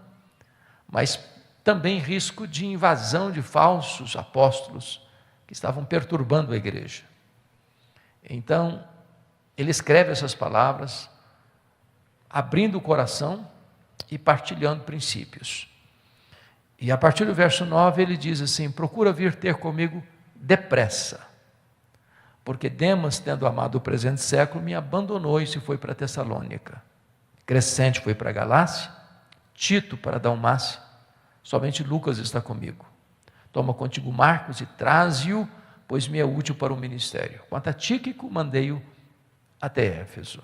mas também risco de invasão de falsos apóstolos que estavam perturbando a igreja. Então, ele escreve essas palavras, abrindo o coração e partilhando princípios. E a partir do verso 9 ele diz assim: procura vir ter comigo depressa, porque Demas, tendo amado o presente século, me abandonou e se foi para Tessalônica. Crescente foi para a Galácia, Tito para a Dalmácia, somente Lucas está comigo. Toma contigo Marcos e traze-o, pois me é útil para o ministério. Quanto a Tíquico, mandei-o até Éfeso.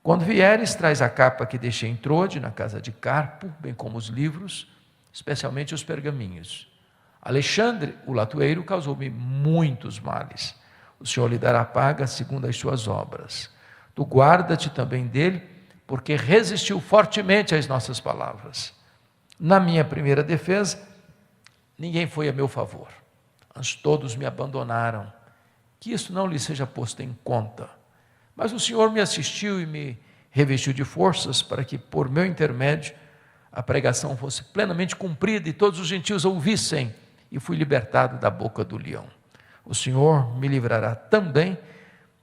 Quando vieres, traz a capa que deixei em Trode, na casa de Carpo, bem como os livros, especialmente os pergaminhos. Alexandre, o latoeiro, causou-me muitos males. O Senhor lhe dará paga segundo as suas obras. Tu guarda-te também dele, porque resistiu fortemente às nossas palavras. Na minha primeira defesa, ninguém foi a meu favor, antes todos me abandonaram. Que isso não lhe seja posto em conta. Mas o Senhor me assistiu e me revestiu de forças para que, por meu intermédio, a pregação fosse plenamente cumprida e todos os gentios ouvissem, e fui libertado da boca do leão. O Senhor me livrará também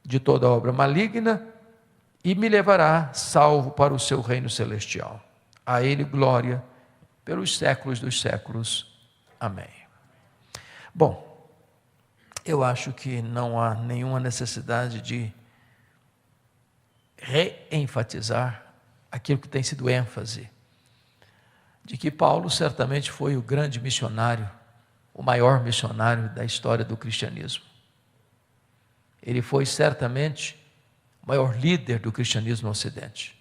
de toda obra maligna e me levará salvo para o seu reino celestial. A Ele glória pelos séculos dos séculos. Amém. Bom, eu acho que não há nenhuma necessidade de reenfatizar aquilo que tem sido ênfase, de que Paulo certamente foi o grande missionário, o maior missionário da história do cristianismo. Ele foi certamente o maior líder do cristianismo no Ocidente.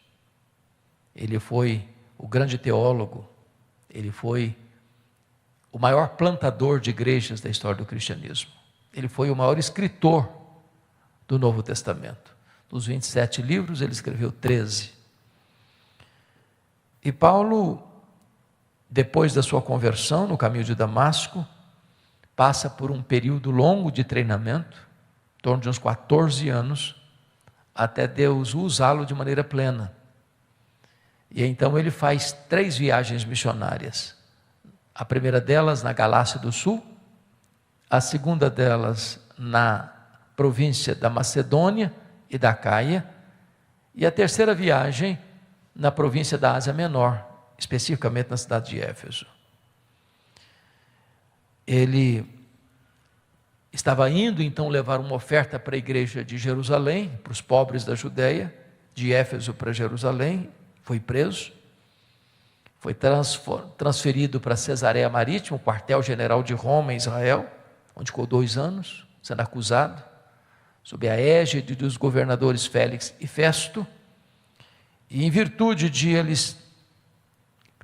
Ele foi o grande teólogo, ele foi o maior plantador de igrejas da história do cristianismo. Ele foi o maior escritor do Novo Testamento. Dos 27 livros, ele escreveu 13. E Paulo, depois da sua conversão no caminho de Damasco, passa por um período longo de treinamento, em torno de uns 14 anos, até Deus usá-lo de maneira plena. E então ele faz 3 viagens missionárias. A primeira delas na Galácia do Sul, a segunda delas na província da Macedônia e da Caia, e a terceira viagem na província da Ásia Menor, especificamente na cidade de Éfeso. Ele estava indo então levar uma oferta para a igreja de Jerusalém, para os pobres da Judéia, de Éfeso para Jerusalém, foi preso, foi transferido para Cesareia Marítima, o quartel-general de Roma, em Israel, onde ficou 2 anos, sendo acusado, sob a égide dos governadores Félix e Festo, e em virtude de eles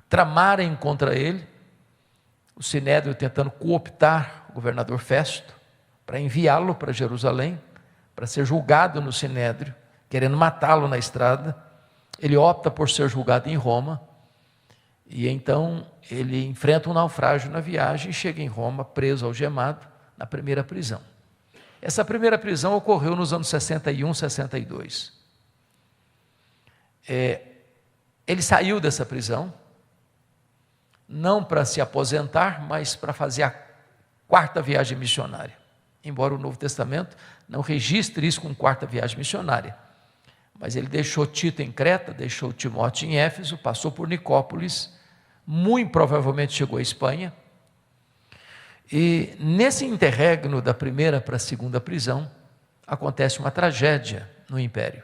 tramarem contra ele, o Sinédrio tentando cooptar o governador Festo, para enviá-lo para Jerusalém, para ser julgado no Sinédrio, querendo matá-lo na estrada, ele opta por ser julgado em Roma, e então ele enfrenta um naufrágio na viagem e chega em Roma, preso, algemado, na primeira prisão. Essa primeira prisão ocorreu nos anos 61, 62. Ele saiu dessa prisão, não para se aposentar, mas para fazer a 4ª viagem missionária. Embora o Novo Testamento não registre isso como 4ª viagem missionária. Mas ele deixou Tito em Creta, deixou Timóteo em Éfeso, passou por Nicópolis, muito provavelmente chegou à Espanha. E nesse interregno da primeira para a segunda prisão, acontece uma tragédia no Império.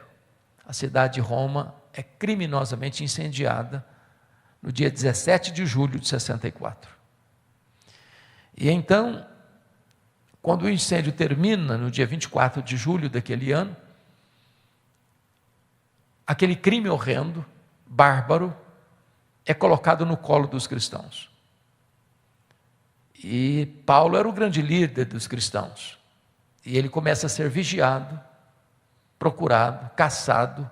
A cidade de Roma é criminosamente incendiada no dia 17 de julho de 64. E então, quando o incêndio termina, no dia 24 de julho daquele ano, aquele crime horrendo, bárbaro, é colocado no colo dos cristãos. E Paulo era o grande líder dos cristãos. E ele começa a ser vigiado, procurado, caçado,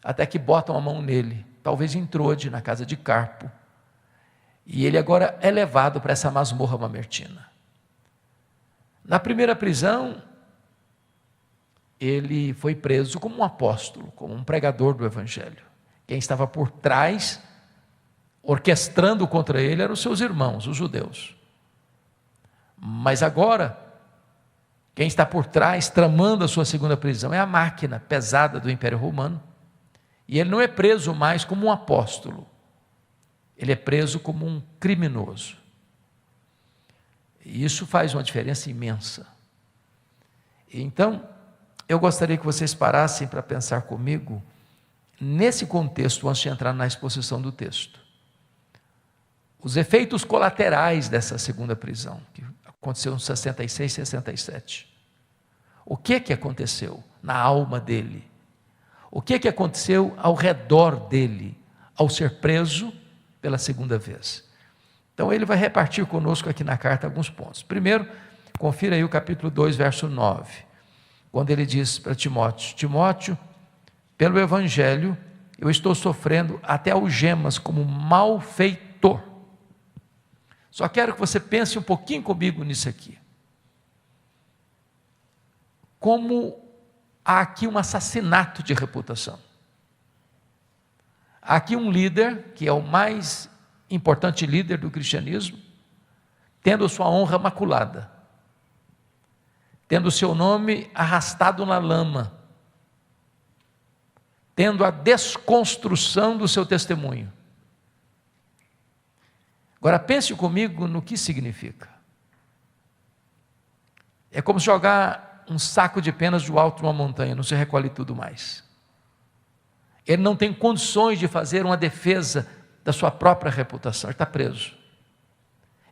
até que botam a mão nele, talvez em Trode, na casa de Carpo. E ele agora é levado para essa masmorra mamertina. Na primeira prisão, ele foi preso como um apóstolo, como um pregador do Evangelho. Quem estava por trás, orquestrando contra ele, eram os seus irmãos, os judeus. Mas agora, quem está por trás, tramando a sua segunda prisão, é a máquina pesada do Império Romano. E ele não é preso mais como um apóstolo, ele é preso como um criminoso. E isso faz uma diferença imensa. Então, eu gostaria que vocês parassem para pensar comigo nesse contexto, antes de entrar na exposição do texto. Os efeitos colaterais dessa segunda prisão, que aconteceu em 66, 67. O que aconteceu na alma dele? O que aconteceu ao redor dele, ao ser preso pela segunda vez? Então ele vai repartir conosco aqui na carta alguns pontos. Primeiro, confira aí o capítulo 2, verso 9, quando ele diz para Timóteo: Timóteo, pelo Evangelho, eu estou sofrendo até algemas como malfeitor. Só quero que você pense um pouquinho comigo nisso aqui. Como há aqui um assassinato de reputação. Há aqui um líder, que é o mais importante líder do cristianismo, tendo sua honra maculada, tendo seu nome arrastado na lama, tendo a desconstrução do seu testemunho. Agora pense comigo no que significa. É como jogar um saco de penas do alto de uma montanha, não se recolhe tudo mais. Ele não tem condições de fazer uma defesa da sua própria reputação, ele está preso.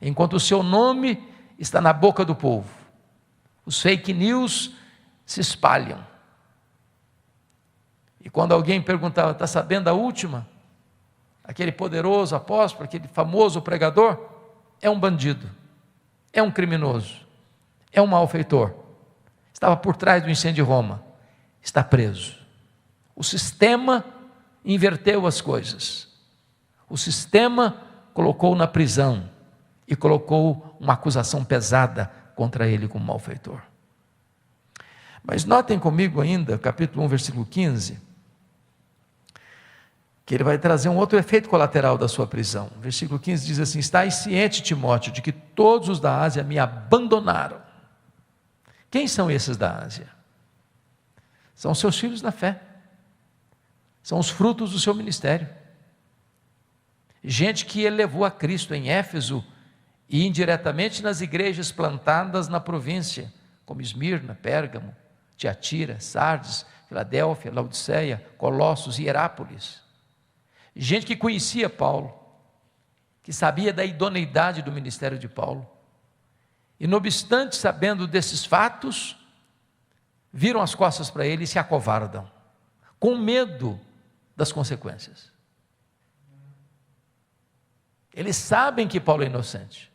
Enquanto o seu nome está na boca do povo, os fake news se espalham. E quando alguém perguntava: está sabendo a última? Aquele poderoso apóstolo, aquele famoso pregador, é um bandido, é um criminoso, é um malfeitor, estava por trás do incêndio de Roma, está preso. O sistema inverteu as coisas, o sistema colocou na prisão e colocou uma acusação pesada contra ele como malfeitor. Mas notem comigo ainda, capítulo 1, versículo 15, que ele vai trazer um outro efeito colateral da sua prisão. Versículo 15 diz assim: estais ciente, Timóteo, de que todos os da Ásia me abandonaram. Quem são esses da Ásia? São seus filhos na fé, são os frutos do seu ministério, gente que ele levou a Cristo em Éfeso e indiretamente nas igrejas plantadas na província, como Esmirna, Pérgamo, Tiatira, Sardes, Filadélfia, Laodiceia, Colossos e Hierápolis. Gente que conhecia Paulo, que sabia da idoneidade do ministério de Paulo, e não obstante sabendo desses fatos, viram as costas para ele e se acovardam, com medo das consequências. Eles sabem que Paulo é inocente,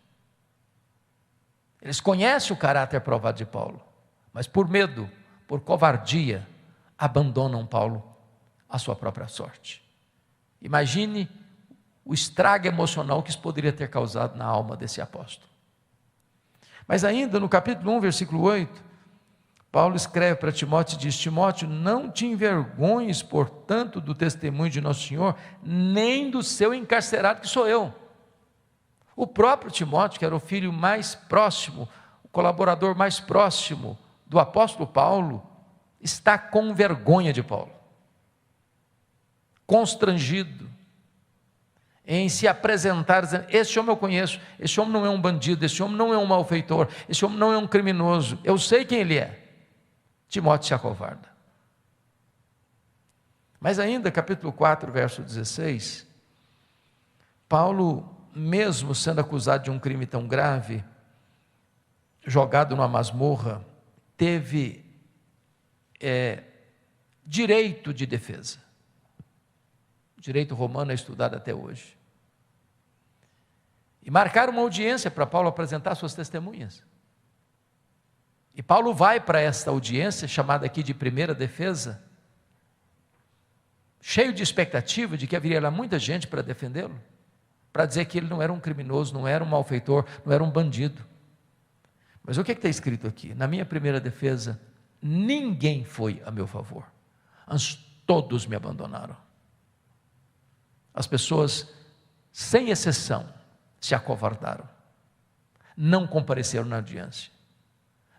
eles conhecem o caráter provado de Paulo, mas por medo, por covardia, abandonam Paulo à sua própria sorte. Imagine o estrago emocional que isso poderia ter causado na alma desse apóstolo. Mas ainda no capítulo 1, versículo 8, Paulo escreve para Timóteo e diz: Timóteo, não te envergonhes, portanto, do testemunho de nosso Senhor, nem do seu encarcerado, que sou eu. O próprio Timóteo, que era o filho mais próximo, o colaborador mais próximo do apóstolo Paulo, está com vergonha de Paulo, constrangido em se apresentar, dizendo: esse homem eu conheço, esse homem não é um bandido, esse homem não é um malfeitor, esse homem não é um criminoso, eu sei quem ele é. Timóteo se acovarda. Mas ainda, capítulo 4, verso 16, Paulo, mesmo sendo acusado de um crime tão grave, jogado numa masmorra, teve direito de defesa. O direito romano é estudado até hoje. E marcaram uma audiência para Paulo apresentar suas testemunhas. E Paulo vai para esta audiência, chamada aqui de primeira defesa, cheio de expectativa de que haveria lá muita gente para defendê-lo, para dizer que ele não era um criminoso, não era um malfeitor, não era um bandido. Mas o que está escrito aqui? Na minha primeira defesa, ninguém foi a meu favor, antes todos me abandonaram. As pessoas, sem exceção, se acovardaram, não compareceram na audiência,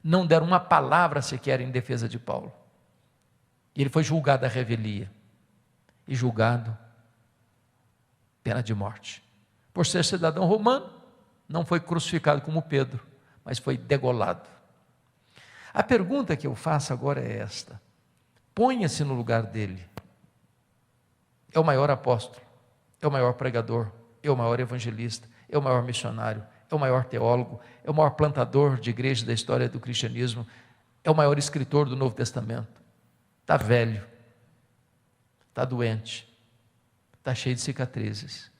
não deram uma palavra sequer em defesa de Paulo. E ele foi julgado à revelia, e julgado pena de morte. Por ser cidadão romano, não foi crucificado como Pedro, mas foi degolado. A pergunta que eu faço agora é esta: ponha-se no lugar dele. É o maior apóstolo, é o maior pregador, é o maior evangelista, é o maior missionário, é o maior teólogo, é o maior plantador de igreja da história do cristianismo, é o maior escritor do Novo Testamento. Está velho, está doente, está cheio de cicatrizes,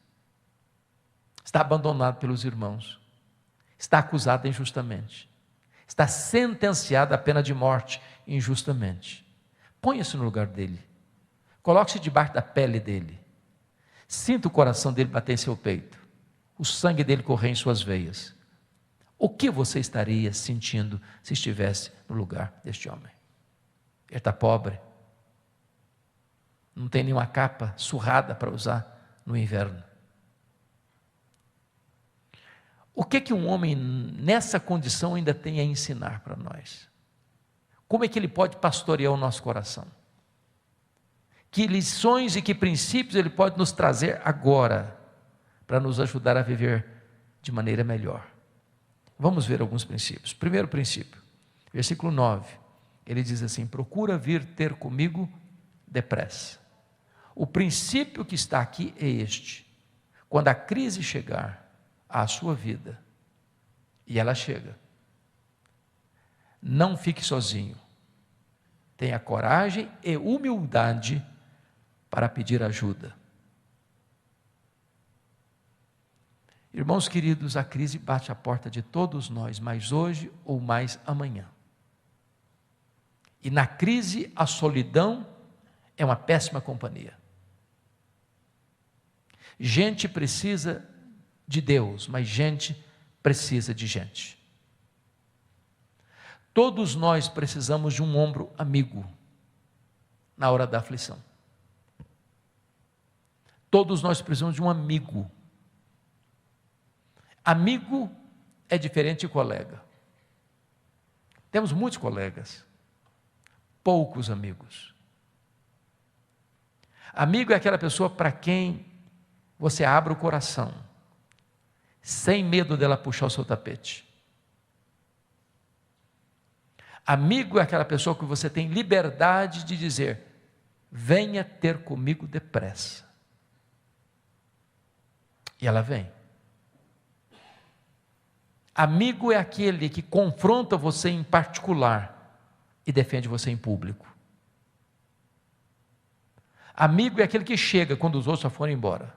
está abandonado pelos irmãos, está acusado injustamente, está sentenciado à pena de morte injustamente. Ponha-se no lugar dele, coloque-se debaixo da pele dele, sinta o coração dele bater em seu peito, o sangue dele correr em suas veias. O que você estaria sentindo se estivesse no lugar deste homem? Ele está pobre, não tem nenhuma capa surrada para usar no inverno. O que um homem nessa condição ainda tem a ensinar para nós? Como é que ele pode pastorear o nosso coração? Que lições e que princípios ele pode nos trazer agora, para nos ajudar a viver de maneira melhor? Vamos ver alguns princípios. Primeiro princípio, versículo 9, ele diz assim: procura vir ter comigo depressa. O princípio que está aqui é este: quando a crise chegar à sua vida, e ela chega, não fique sozinho, tenha coragem e humildade para pedir ajuda. Irmãos queridos, a crise bate à porta de todos nós, mais hoje ou mais amanhã. E na crise a solidão é uma péssima companhia. Gente precisa de Deus, mas gente precisa de gente. Todos nós precisamos de um ombro amigo na hora da aflição. Todos nós precisamos de um amigo. Amigo é diferente de colega. Temos muitos colegas, poucos amigos. Amigo é aquela pessoa para quem você abre o coração, sem medo dela puxar o seu tapete. Amigo é aquela pessoa que você tem liberdade de dizer: venha ter comigo depressa. E ela vem. Amigo é aquele que confronta você em particular e defende você em público. Amigo é aquele que chega quando os outros já foram embora.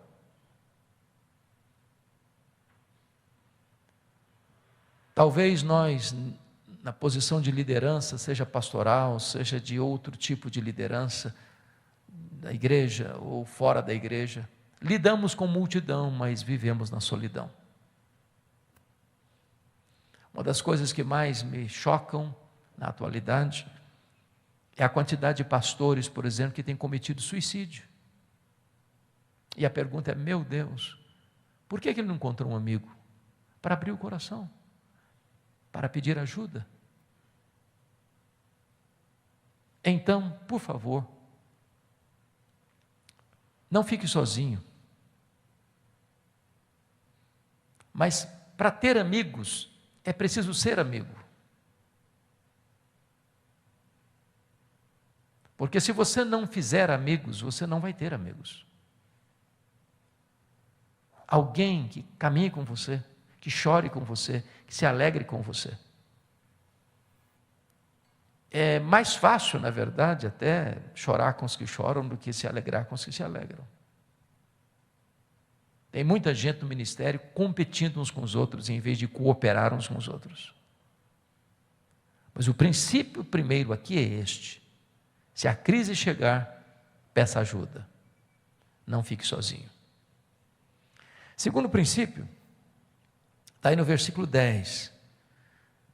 Talvez nós, na posição de liderança, seja pastoral, seja de outro tipo de liderança, da igreja ou fora da igreja, lidamos com multidão, mas vivemos na solidão. Uma das coisas que mais me chocam na atualidade é a quantidade de pastores, por exemplo, que têm cometido suicídio. E a pergunta é: meu Deus, por que ele não encontrou um amigo para abrir o coração, para pedir ajuda? Então, por favor, não fique sozinho. Mas para ter amigos, é preciso ser amigo. Porque se você não fizer amigos, você não vai ter amigos. Alguém que caminhe com você, que chore com você, que se alegre com você. É mais fácil, na verdade, até chorar com os que choram do que se alegrar com os que se alegram. Tem muita gente no ministério competindo uns com os outros, em vez de cooperar uns com os outros. Mas o princípio primeiro aqui é este: se a crise chegar, peça ajuda. Não fique sozinho. Segundo princípio, está aí no versículo 10.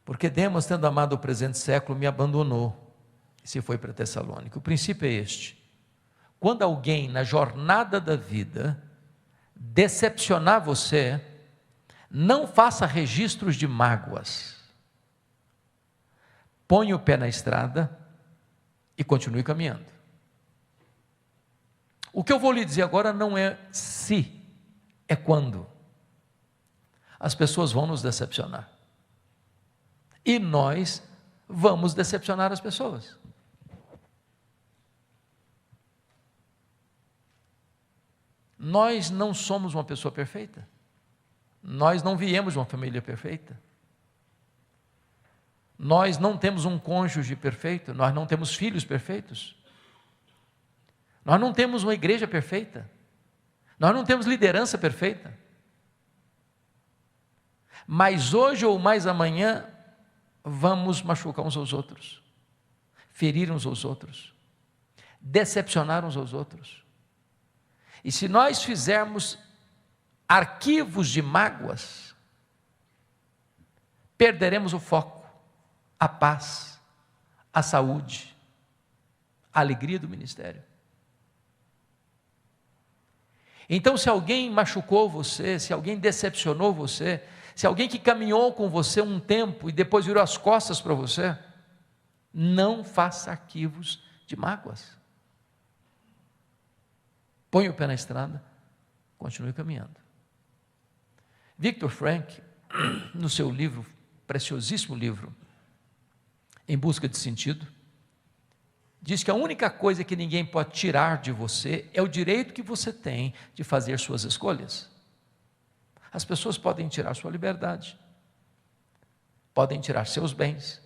Porque Demas, tendo amado o presente século, me abandonou e se foi para Tessalônica. O princípio é este: quando alguém na jornada da vida decepcionar você, não faça registros de mágoas. Ponha o pé na estrada e continue caminhando. O que eu vou lhe dizer agora não é se, é quando. As pessoas vão nos decepcionar. E nós vamos decepcionar as pessoas. Nós não somos uma pessoa perfeita. Nós não viemos de uma família perfeita. Nós não temos um cônjuge perfeito. Nós não temos filhos perfeitos. Nós não temos uma igreja perfeita. Nós não temos liderança perfeita. Mas hoje ou mais amanhã, vamos machucar uns aos outros, ferir uns aos outros, decepcionar uns aos outros. E se nós fizermos arquivos de mágoas, perderemos o foco, a paz, a saúde, a alegria do ministério. Então, se alguém machucou você, se alguém decepcionou você, se alguém que caminhou com você um tempo e depois virou as costas para você, não faça arquivos de mágoas. Põe o pé na estrada, continue caminhando. Viktor Frankl, no seu livro, preciosíssimo livro, Em Busca de Sentido, diz que a única coisa que ninguém pode tirar de você é o direito que você tem de fazer suas escolhas. As pessoas podem tirar sua liberdade, podem tirar seus bens,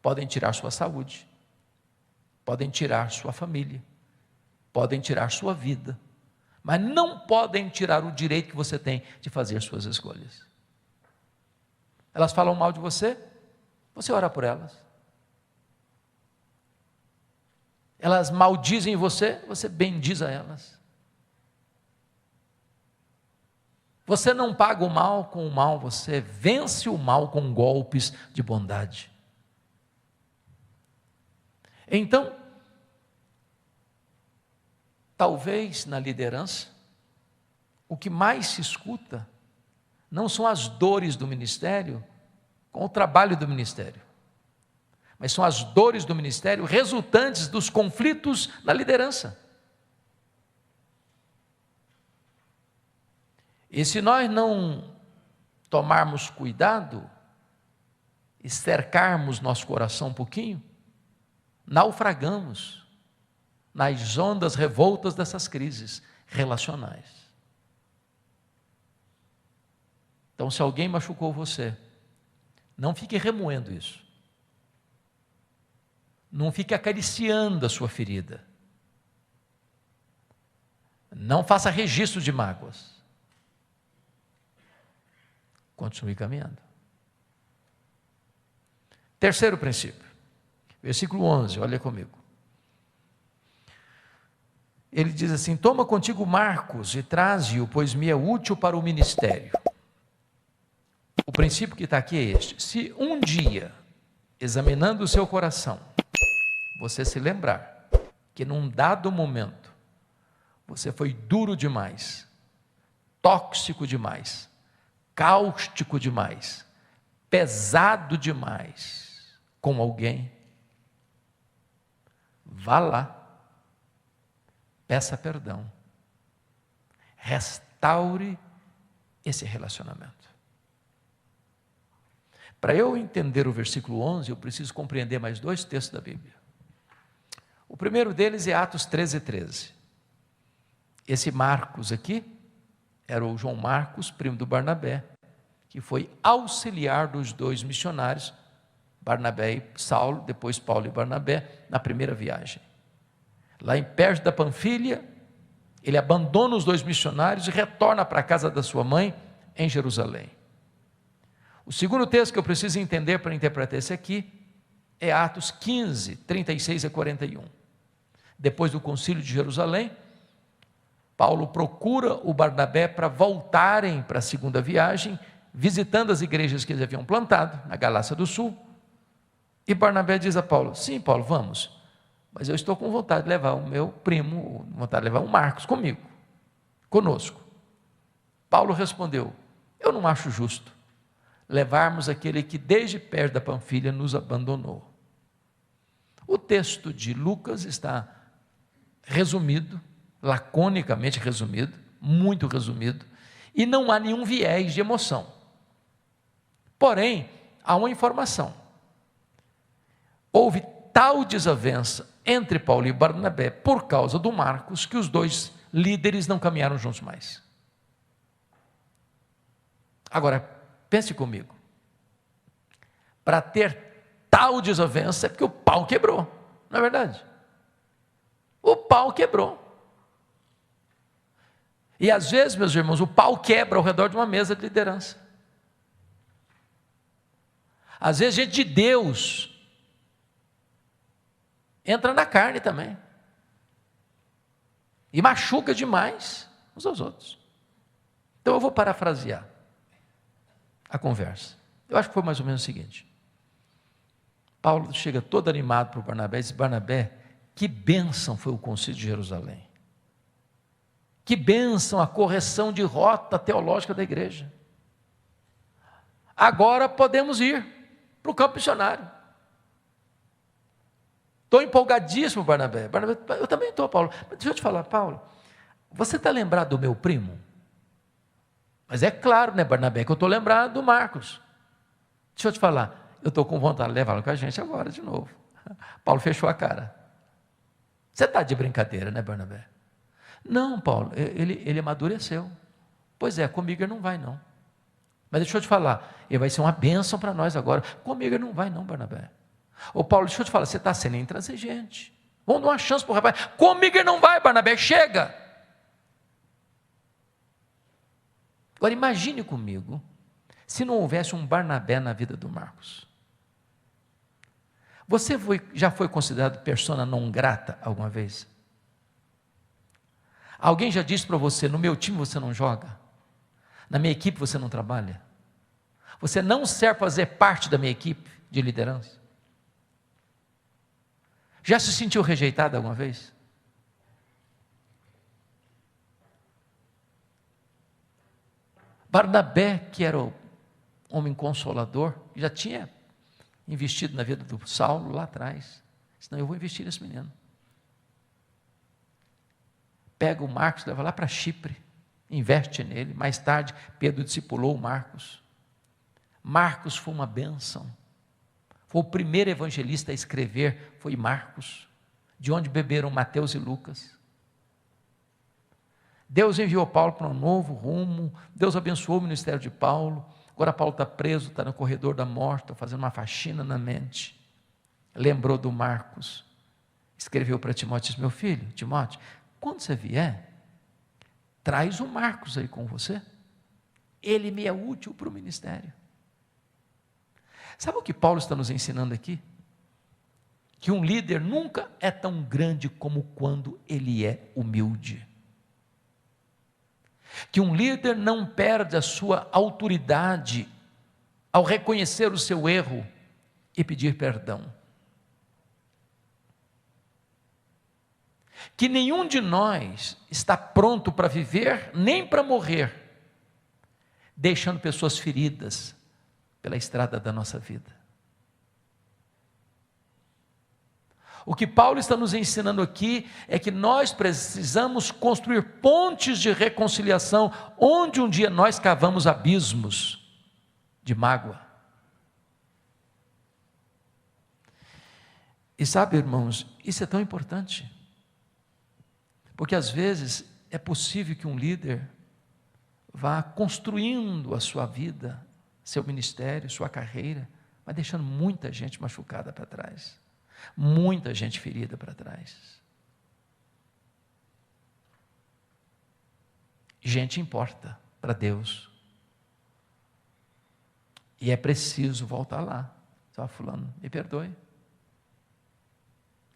podem tirar sua saúde, podem tirar sua família, podem tirar sua vida, mas não podem tirar o direito que você tem de fazer suas escolhas. Elas falam mal de você, você ora por elas. Elas maldizem você, você bendiz a elas. Você não paga o mal com o mal, você vence o mal com golpes de bondade. Então, talvez na liderança, o que mais se escuta não são as dores do ministério com o trabalho do ministério, mas são as dores do ministério resultantes dos conflitos na liderança. E se nós não tomarmos cuidado e cercarmos nosso coração um pouquinho, naufragamos nas ondas revoltas dessas crises relacionais. Então, se alguém machucou você, não fique remoendo isso. Não fique acariciando a sua ferida. Não faça registro de mágoas. Continue caminhando. Terceiro princípio, versículo 11, olha comigo. Ele diz assim: toma contigo Marcos e traze-o, pois me é útil para o ministério. O princípio que está aqui é este: se um dia, examinando o seu coração, você se lembrar que num dado momento, você foi duro demais, tóxico demais, cáustico demais, pesado demais com alguém, vá lá, peça perdão, restaure esse relacionamento. Para eu entender o versículo 11, eu preciso compreender mais dois textos da Bíblia. O primeiro deles é Atos 13:13. Esse Marcos aqui era o João Marcos, primo do Barnabé, que foi auxiliar dos dois missionários, Barnabé e Saulo, depois Paulo e Barnabé, na primeira viagem. Lá em Perge da Panfilha, ele abandona os dois missionários e retorna para a casa da sua mãe, em Jerusalém. O segundo texto que eu preciso entender para interpretar esse aqui, é Atos 15, 36 a 41. Depois do concílio de Jerusalém, Paulo procura o Barnabé para voltarem para a segunda viagem, visitando as igrejas que eles haviam plantado, na Galácia do Sul. E Barnabé diz a Paulo: sim, Paulo, vamos, mas eu estou com vontade de levar o meu primo, vontade de levar o Marcos comigo, conosco. Paulo respondeu: eu não acho justo levarmos aquele que desde perto da Panfilha nos abandonou. O texto de Lucas está resumido, laconicamente resumido, muito resumido, e não há nenhum viés de emoção. Porém, há uma informação. Houve tal desavença entre Paulo e Barnabé por causa do Marcos, que os dois líderes não caminharam juntos mais. Agora, pense comigo. Para ter tal desavença é porque o pau quebrou, não é verdade? O pau quebrou. E às vezes, meus irmãos, o pau quebra ao redor de uma mesa de liderança. Às vezes, gente de Deus entra na carne também. E machuca demais uns aos outros. Então eu vou parafrasear a conversa. Eu acho que foi mais ou menos o seguinte. Paulo chega todo animado para o Barnabé e diz: Barnabé, que bênção foi o concílio de Jerusalém. Que bênção a correção de rota teológica da igreja. Agora podemos ir para o campo missionário. Estou empolgadíssimo, Barnabé. Barnabé, eu também estou, Paulo. Mas deixa eu te falar, Paulo, você está lembrado do meu primo? Mas é claro, né, Barnabé, que eu estou lembrado do Marcos. Deixa eu te falar, eu estou com vontade de levá-lo com a gente agora de novo. Paulo fechou a cara. Você está de brincadeira, né, Barnabé? Não, Paulo, ele amadureceu. Pois é, comigo ele não vai não. Mas deixa eu te falar, ele vai ser uma bênção para nós agora. Comigo ele não vai não, Barnabé. Ô Paulo, deixa eu te falar, você está sendo intransigente. Vamos dar uma chance para o rapaz. Comigo ele não vai, Barnabé, chega. Agora imagine comigo, se não houvesse um Barnabé na vida do Marcos. Você já foi considerado persona non grata alguma vez? Alguém já disse para você: no meu time você não joga? Na minha equipe você não trabalha? Você não serve para fazer parte da minha equipe de liderança? Já se sentiu rejeitado alguma vez? Barnabé, que era o homem consolador, já tinha investido na vida do Saulo lá atrás. Senão eu vou investir nesse menino. Pega o Marcos, leva lá para Chipre, investe nele. Mais tarde, Pedro discipulou o Marcos. Marcos foi uma bênção. Foi o primeiro evangelista a escrever, foi Marcos, de onde beberam Mateus e Lucas. Deus enviou Paulo para um novo rumo, Deus abençoou o ministério de Paulo. Agora Paulo está preso, está no corredor da morte, está fazendo uma faxina na mente. Lembrou do Marcos, escreveu para Timóteo, disse, meu filho, Timóteo, quando você vier, traz o Marcos aí com você, ele me é útil para o ministério. Sabe o que Paulo está nos ensinando aqui? Que um líder nunca é tão grande como quando ele é humilde. Que um líder não perde a sua autoridade ao reconhecer o seu erro e pedir perdão. Que nenhum de nós está pronto para viver, nem para morrer, deixando pessoas feridas pela estrada da nossa vida. O que Paulo está nos ensinando aqui é que nós precisamos construir pontes de reconciliação, onde um dia nós cavamos abismos de mágoa. E sabe, irmãos, isso é tão importante, porque às vezes é possível que um líder vá construindo a sua vida, seu ministério, sua carreira, mas deixando muita gente machucada para trás, muita gente ferida para trás. Gente importa para Deus, e é preciso voltar lá. Só fulano, me perdoe,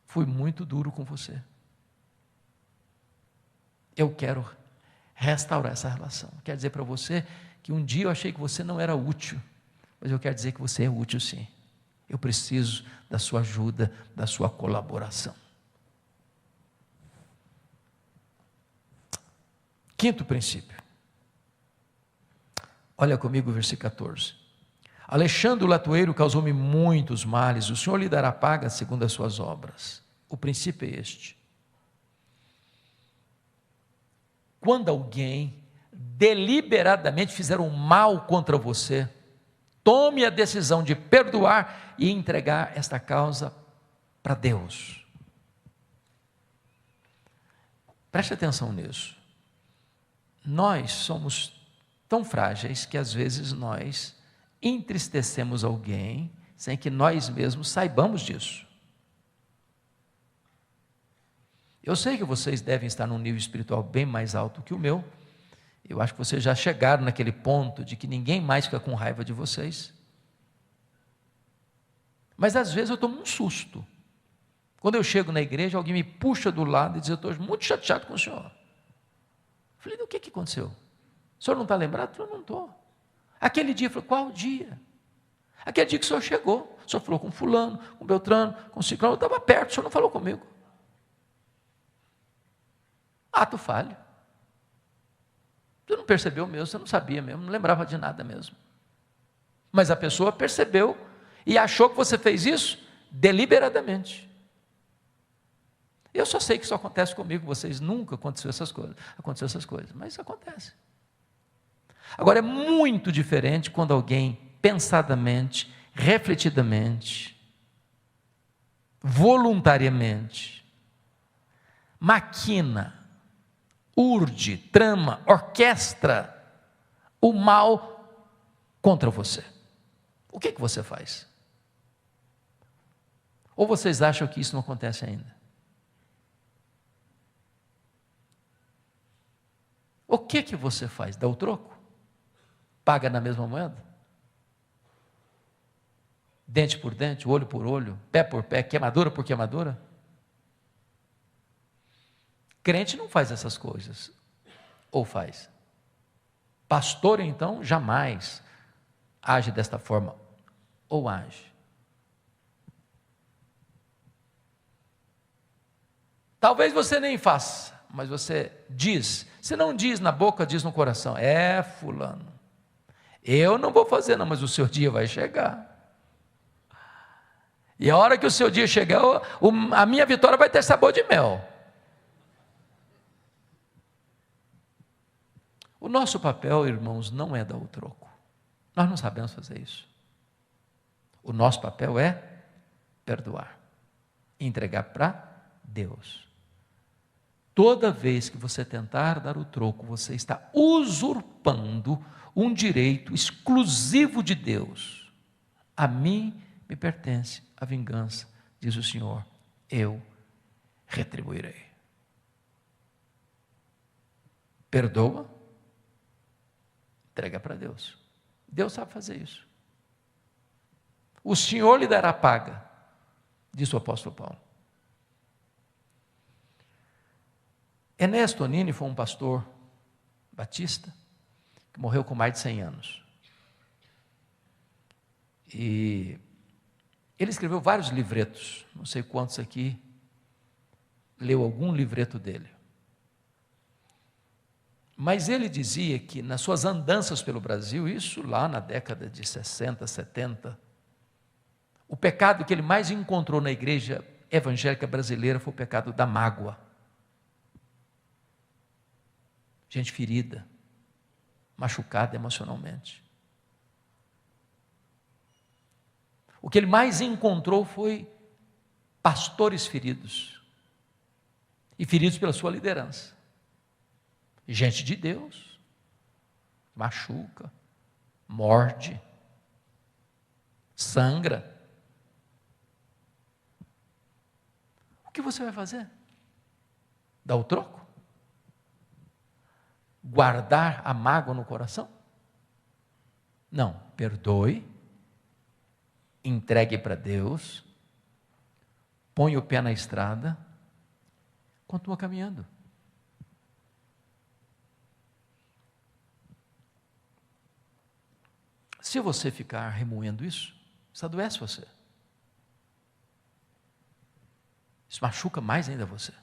fui muito duro com você, eu quero restaurar essa relação. Quero dizer para você que um dia eu achei que você não era útil, mas eu quero dizer que você é útil sim. Eu preciso da sua ajuda, da sua colaboração. Quinto princípio. Olha comigo o versículo 14. Alexandre o latoeiro causou-me muitos males, o Senhor lhe dará paga segundo as suas obras. O princípio é este. Quando alguém deliberadamente fizer um mal contra você, tome a decisão de perdoar e entregar esta causa para Deus. Preste atenção nisso. Nós somos tão frágeis que às vezes nós entristecemos alguém sem que nós mesmos saibamos disso. Eu sei que vocês devem estar num nível espiritual bem mais alto que o meu. Eu acho que vocês já chegaram naquele ponto de que ninguém mais fica com raiva de vocês. Mas às vezes eu tomo um susto. Quando eu chego na igreja, alguém me puxa do lado e diz, eu estou muito chateado com o senhor. Eu falei, o que aconteceu? O senhor não está lembrado? Eu falei, não estou. Aquele dia, eu falei, qual dia? Aquele dia que o senhor chegou, o senhor falou com fulano, com Beltrano, com Ciclano, eu estava perto, o senhor não falou comigo. Ato falho. Você não percebeu mesmo, você não sabia mesmo, não lembrava de nada mesmo. Mas a pessoa percebeu e achou que você fez isso deliberadamente. Eu só sei que isso acontece comigo, vocês nunca aconteceu essas coisas, mas isso acontece. Agora é muito diferente quando alguém pensadamente, refletidamente, voluntariamente, maquina, urde, trama, orquestra o mal contra você. O que você faz? Ou vocês acham que isso não acontece ainda? O que você faz? Dá o troco? Paga na mesma moeda? Dente por dente, olho por olho, pé por pé, queimadura por queimadura? Crente não faz essas coisas, ou faz? Pastor, então, jamais age desta forma, ou age? Talvez você nem faça, mas você diz, se não diz na boca, diz no coração, fulano, eu não vou fazer não, mas o seu dia vai chegar, e a hora que o seu dia chegar, a minha vitória vai ter sabor de mel. O nosso papel, irmãos, não é dar o troco. Nós não sabemos fazer isso. O nosso papel é perdoar, entregar para Deus. Toda vez que você tentar dar o troco, você está usurpando um direito exclusivo de Deus. A mim me pertence a vingança, diz o Senhor, eu retribuirei. Perdoa, entrega para Deus. Deus sabe fazer isso. O Senhor lhe dará paga, disse o apóstolo Paulo. Enéas Tonini foi um pastor batista que morreu com mais de 100 anos. E ele escreveu vários livretos, não sei quantos aqui leu algum livreto dele. Mas ele dizia que nas suas andanças pelo Brasil, isso lá na década de 60, 70, o pecado que ele mais encontrou na igreja evangélica brasileira foi o pecado da mágoa. Gente ferida, machucada emocionalmente. O que ele mais encontrou foi pastores feridos, e feridos pela sua liderança. Gente de Deus, machuca, morde, sangra. O que você vai fazer? Dar o troco? Guardar a mágoa no coração? Não, perdoe, entregue para Deus, põe o pé na estrada, continua caminhando. Se você ficar remoendo isso adoece você. Isso machuca mais ainda você.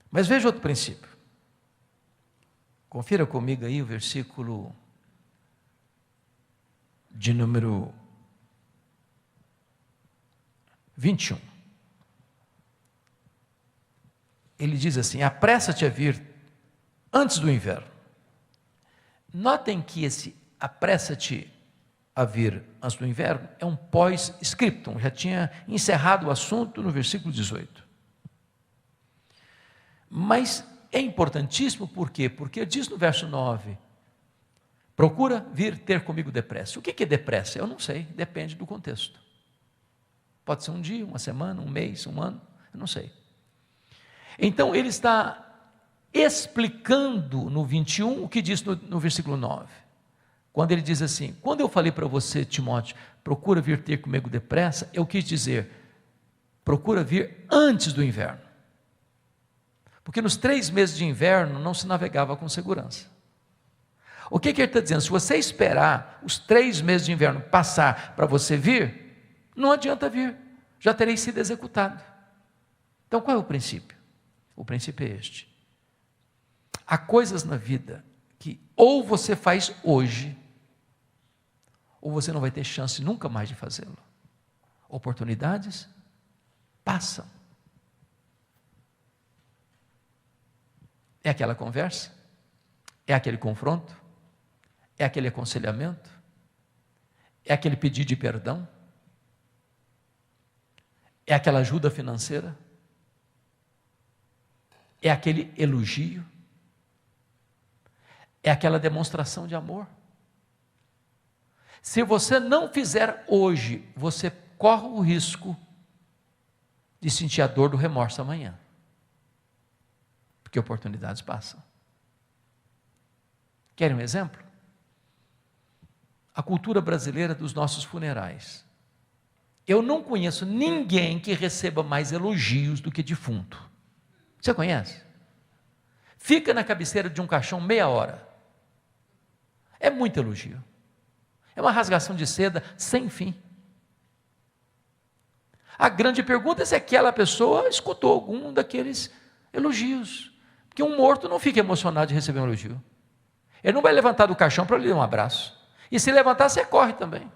Mas veja outro princípio. Confira comigo aí o versículo de número 21. Ele diz assim: apressa-te a vir antes do inverno. Notem que esse apressa-te a vir antes do inverno é um pós-scriptum, já tinha encerrado o assunto no versículo 18. Mas é importantíssimo, por quê? Porque diz no verso 9, procura vir ter comigo depressa. O que é depressa? Eu não sei, depende do contexto. Pode ser um dia, uma semana, um mês, um ano, eu não sei. Então ele está explicando no 21 o que diz no versículo 9. Quando ele diz assim: quando eu falei para você, Timóteo, procura vir ter comigo depressa, eu quis dizer, procura vir antes do inverno. Porque nos 3 meses de inverno não se navegava com segurança. O que ele está dizendo? Se você esperar os 3 meses de inverno passar para você vir, não adianta vir, já terei sido executado. Então qual é o princípio? O princípio é este: há coisas na vida que ou você faz hoje, ou você não vai ter chance nunca mais de fazê-lo. Oportunidades passam. É aquela conversa? É aquele confronto? É aquele aconselhamento? É aquele pedido de perdão? É aquela ajuda financeira? É aquele elogio? É aquela demonstração de amor? Se você não fizer hoje, você corre o risco de sentir a dor do remorso amanhã. Porque oportunidades passam. Querem um exemplo? A cultura brasileira dos nossos funerais. Eu não conheço ninguém que receba mais elogios do que defunto. Você conhece? Fica na cabeceira de um caixão meia hora. É muito elogio. É uma rasgação de seda sem fim. A grande pergunta é se aquela pessoa escutou algum daqueles elogios. Porque um morto não fica emocionado de receber um elogio. Ele não vai levantar do caixão para lhe dar um abraço. E se levantar, você corre também.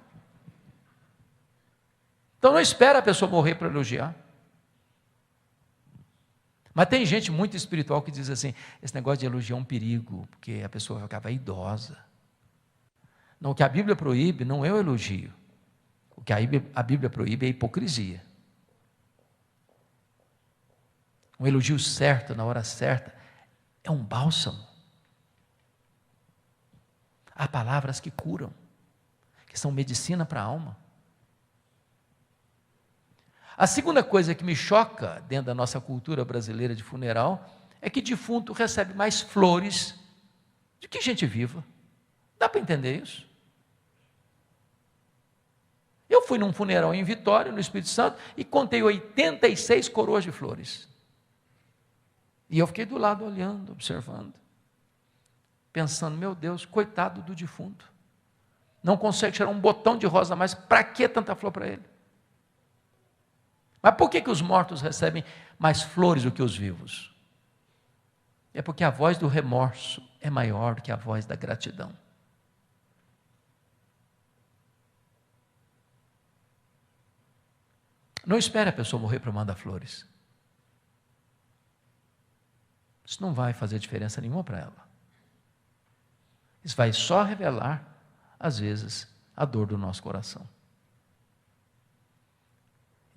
Então não espera a pessoa morrer para elogiar. Mas tem gente muito espiritual que diz assim, esse negócio de elogio é um perigo, porque a pessoa vai ficar vaidosa. Não, o que a Bíblia proíbe não é o elogio. O que a Bíblia proíbe é a hipocrisia. Um elogio certo, na hora certa, é um bálsamo. Há palavras que curam, que são medicina para a alma. A segunda coisa que me choca dentro da nossa cultura brasileira de funeral é que defunto recebe mais flores do que gente viva. Dá para entender isso? Eu fui num funeral em Vitória, no Espírito Santo, e contei 86 coroas de flores. E eu fiquei do lado olhando, observando, pensando, meu Deus, coitado do defunto. Não consegue tirar um botão de rosa a mais, para que tanta flor para ele? Mas por que os mortos recebem mais flores do que os vivos? É porque a voz do remorso é maior do que a voz da gratidão. Não espere a pessoa morrer para mandar flores. Isso não vai fazer diferença nenhuma para ela. Isso vai só revelar, às vezes, a dor do nosso coração.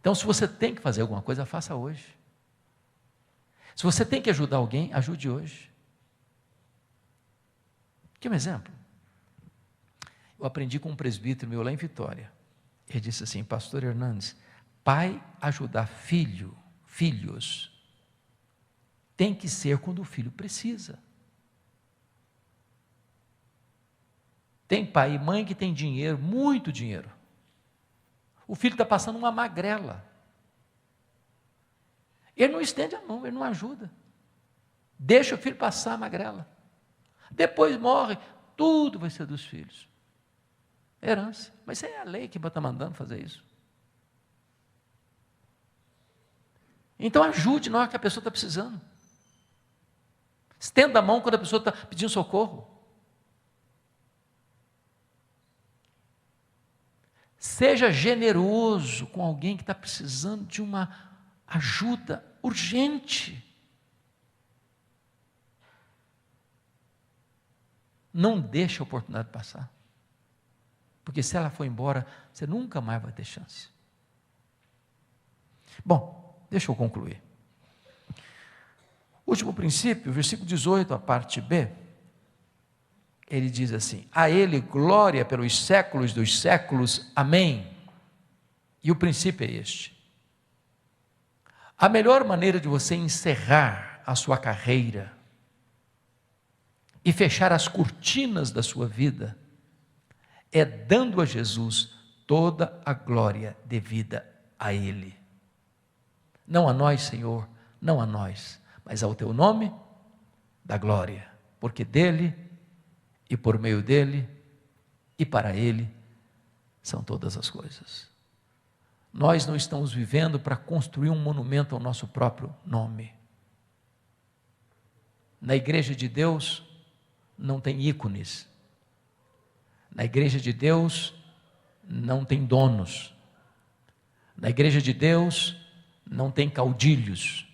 Então, se você tem que fazer alguma coisa, faça hoje. Se você tem que ajudar alguém, ajude hoje. Quer um exemplo? Eu aprendi com um presbítero meu lá em Vitória. Ele disse assim, pastor Hernandes, pai ajudar filhos, tem que ser quando o filho precisa. Tem pai e mãe que tem dinheiro, muito dinheiro. O filho está passando uma magrela. Ele não estende a mão, ele não ajuda. Deixa o filho passar a magrela. Depois morre, tudo vai ser dos filhos. Herança. Mas isso é a lei que está mandando fazer isso. Então ajude na hora que a pessoa está precisando. Estenda a mão quando a pessoa está pedindo socorro. Seja generoso com alguém que está precisando de uma ajuda urgente. Não deixe a oportunidade passar. Porque se ela for embora, você nunca mais vai ter chance. Bom, deixa eu concluir. Último princípio, versículo 18, a parte B, ele diz assim, a ele glória pelos séculos dos séculos, amém. E o princípio é este. A melhor maneira de você encerrar a sua carreira e fechar as cortinas da sua vida é dando a Jesus toda a glória devida a Ele. Não a nós, Senhor, não a nós, mas ao Teu nome, da glória, porque dEle, e por meio dEle, e para Ele, são todas as coisas. Nós não estamos vivendo para construir um monumento ao nosso próprio nome. Na igreja de Deus, não tem ícones. Na igreja de Deus, não tem donos. Na igreja de Deus, não tem caudilhos.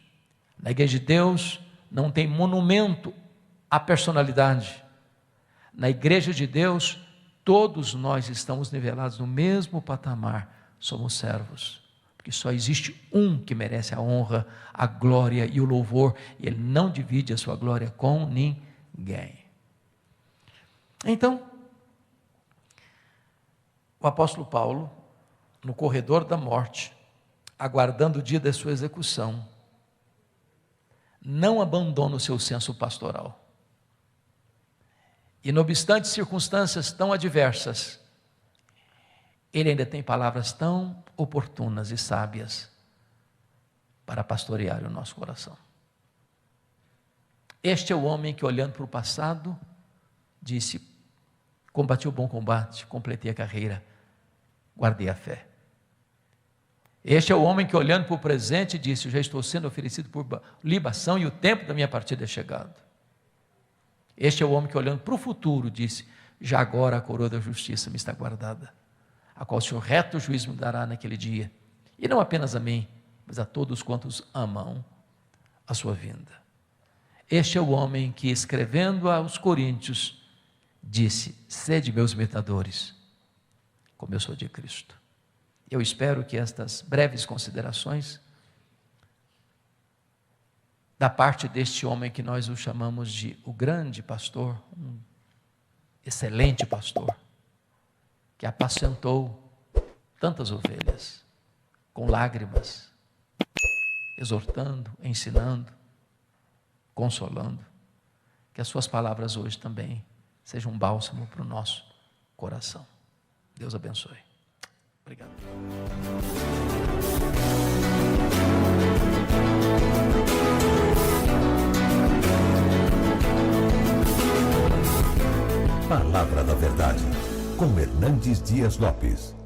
Na igreja de Deus, não tem monumento à personalidade. Na igreja de Deus, todos nós estamos nivelados no mesmo patamar, somos servos. Porque só existe um que merece a honra, a glória e o louvor, e Ele não divide a sua glória com ninguém. Então, o apóstolo Paulo, no corredor da morte, aguardando o dia da sua execução, não abandona o seu senso pastoral. E não obstante circunstâncias tão adversas, ele ainda tem palavras tão oportunas e sábias para pastorear o nosso coração. Este é o homem que, olhando para o passado, disse, combati o bom combate, completei a carreira, guardei a fé. Este é o homem que, olhando para o presente, disse, eu já estou sendo oferecido por libação e o tempo da minha partida é chegado. Este é o homem que, olhando para o futuro, disse, já agora a coroa da justiça me está guardada, a qual o Senhor reto juízo me dará naquele dia, e não apenas a mim, mas a todos quantos amam a sua vinda. Este é o homem que, escrevendo aos Coríntios, disse: sede meus imitadores, como eu sou de Cristo. Eu espero que estas breves considerações, da parte deste homem que nós o chamamos de o grande pastor, um excelente pastor, que apacentou tantas ovelhas, com lágrimas, exortando, ensinando, consolando, que as suas palavras hoje também sejam um bálsamo para o nosso coração. Deus abençoe. Obrigado. Palavra da Verdade, com Hernandes Dias Lopes.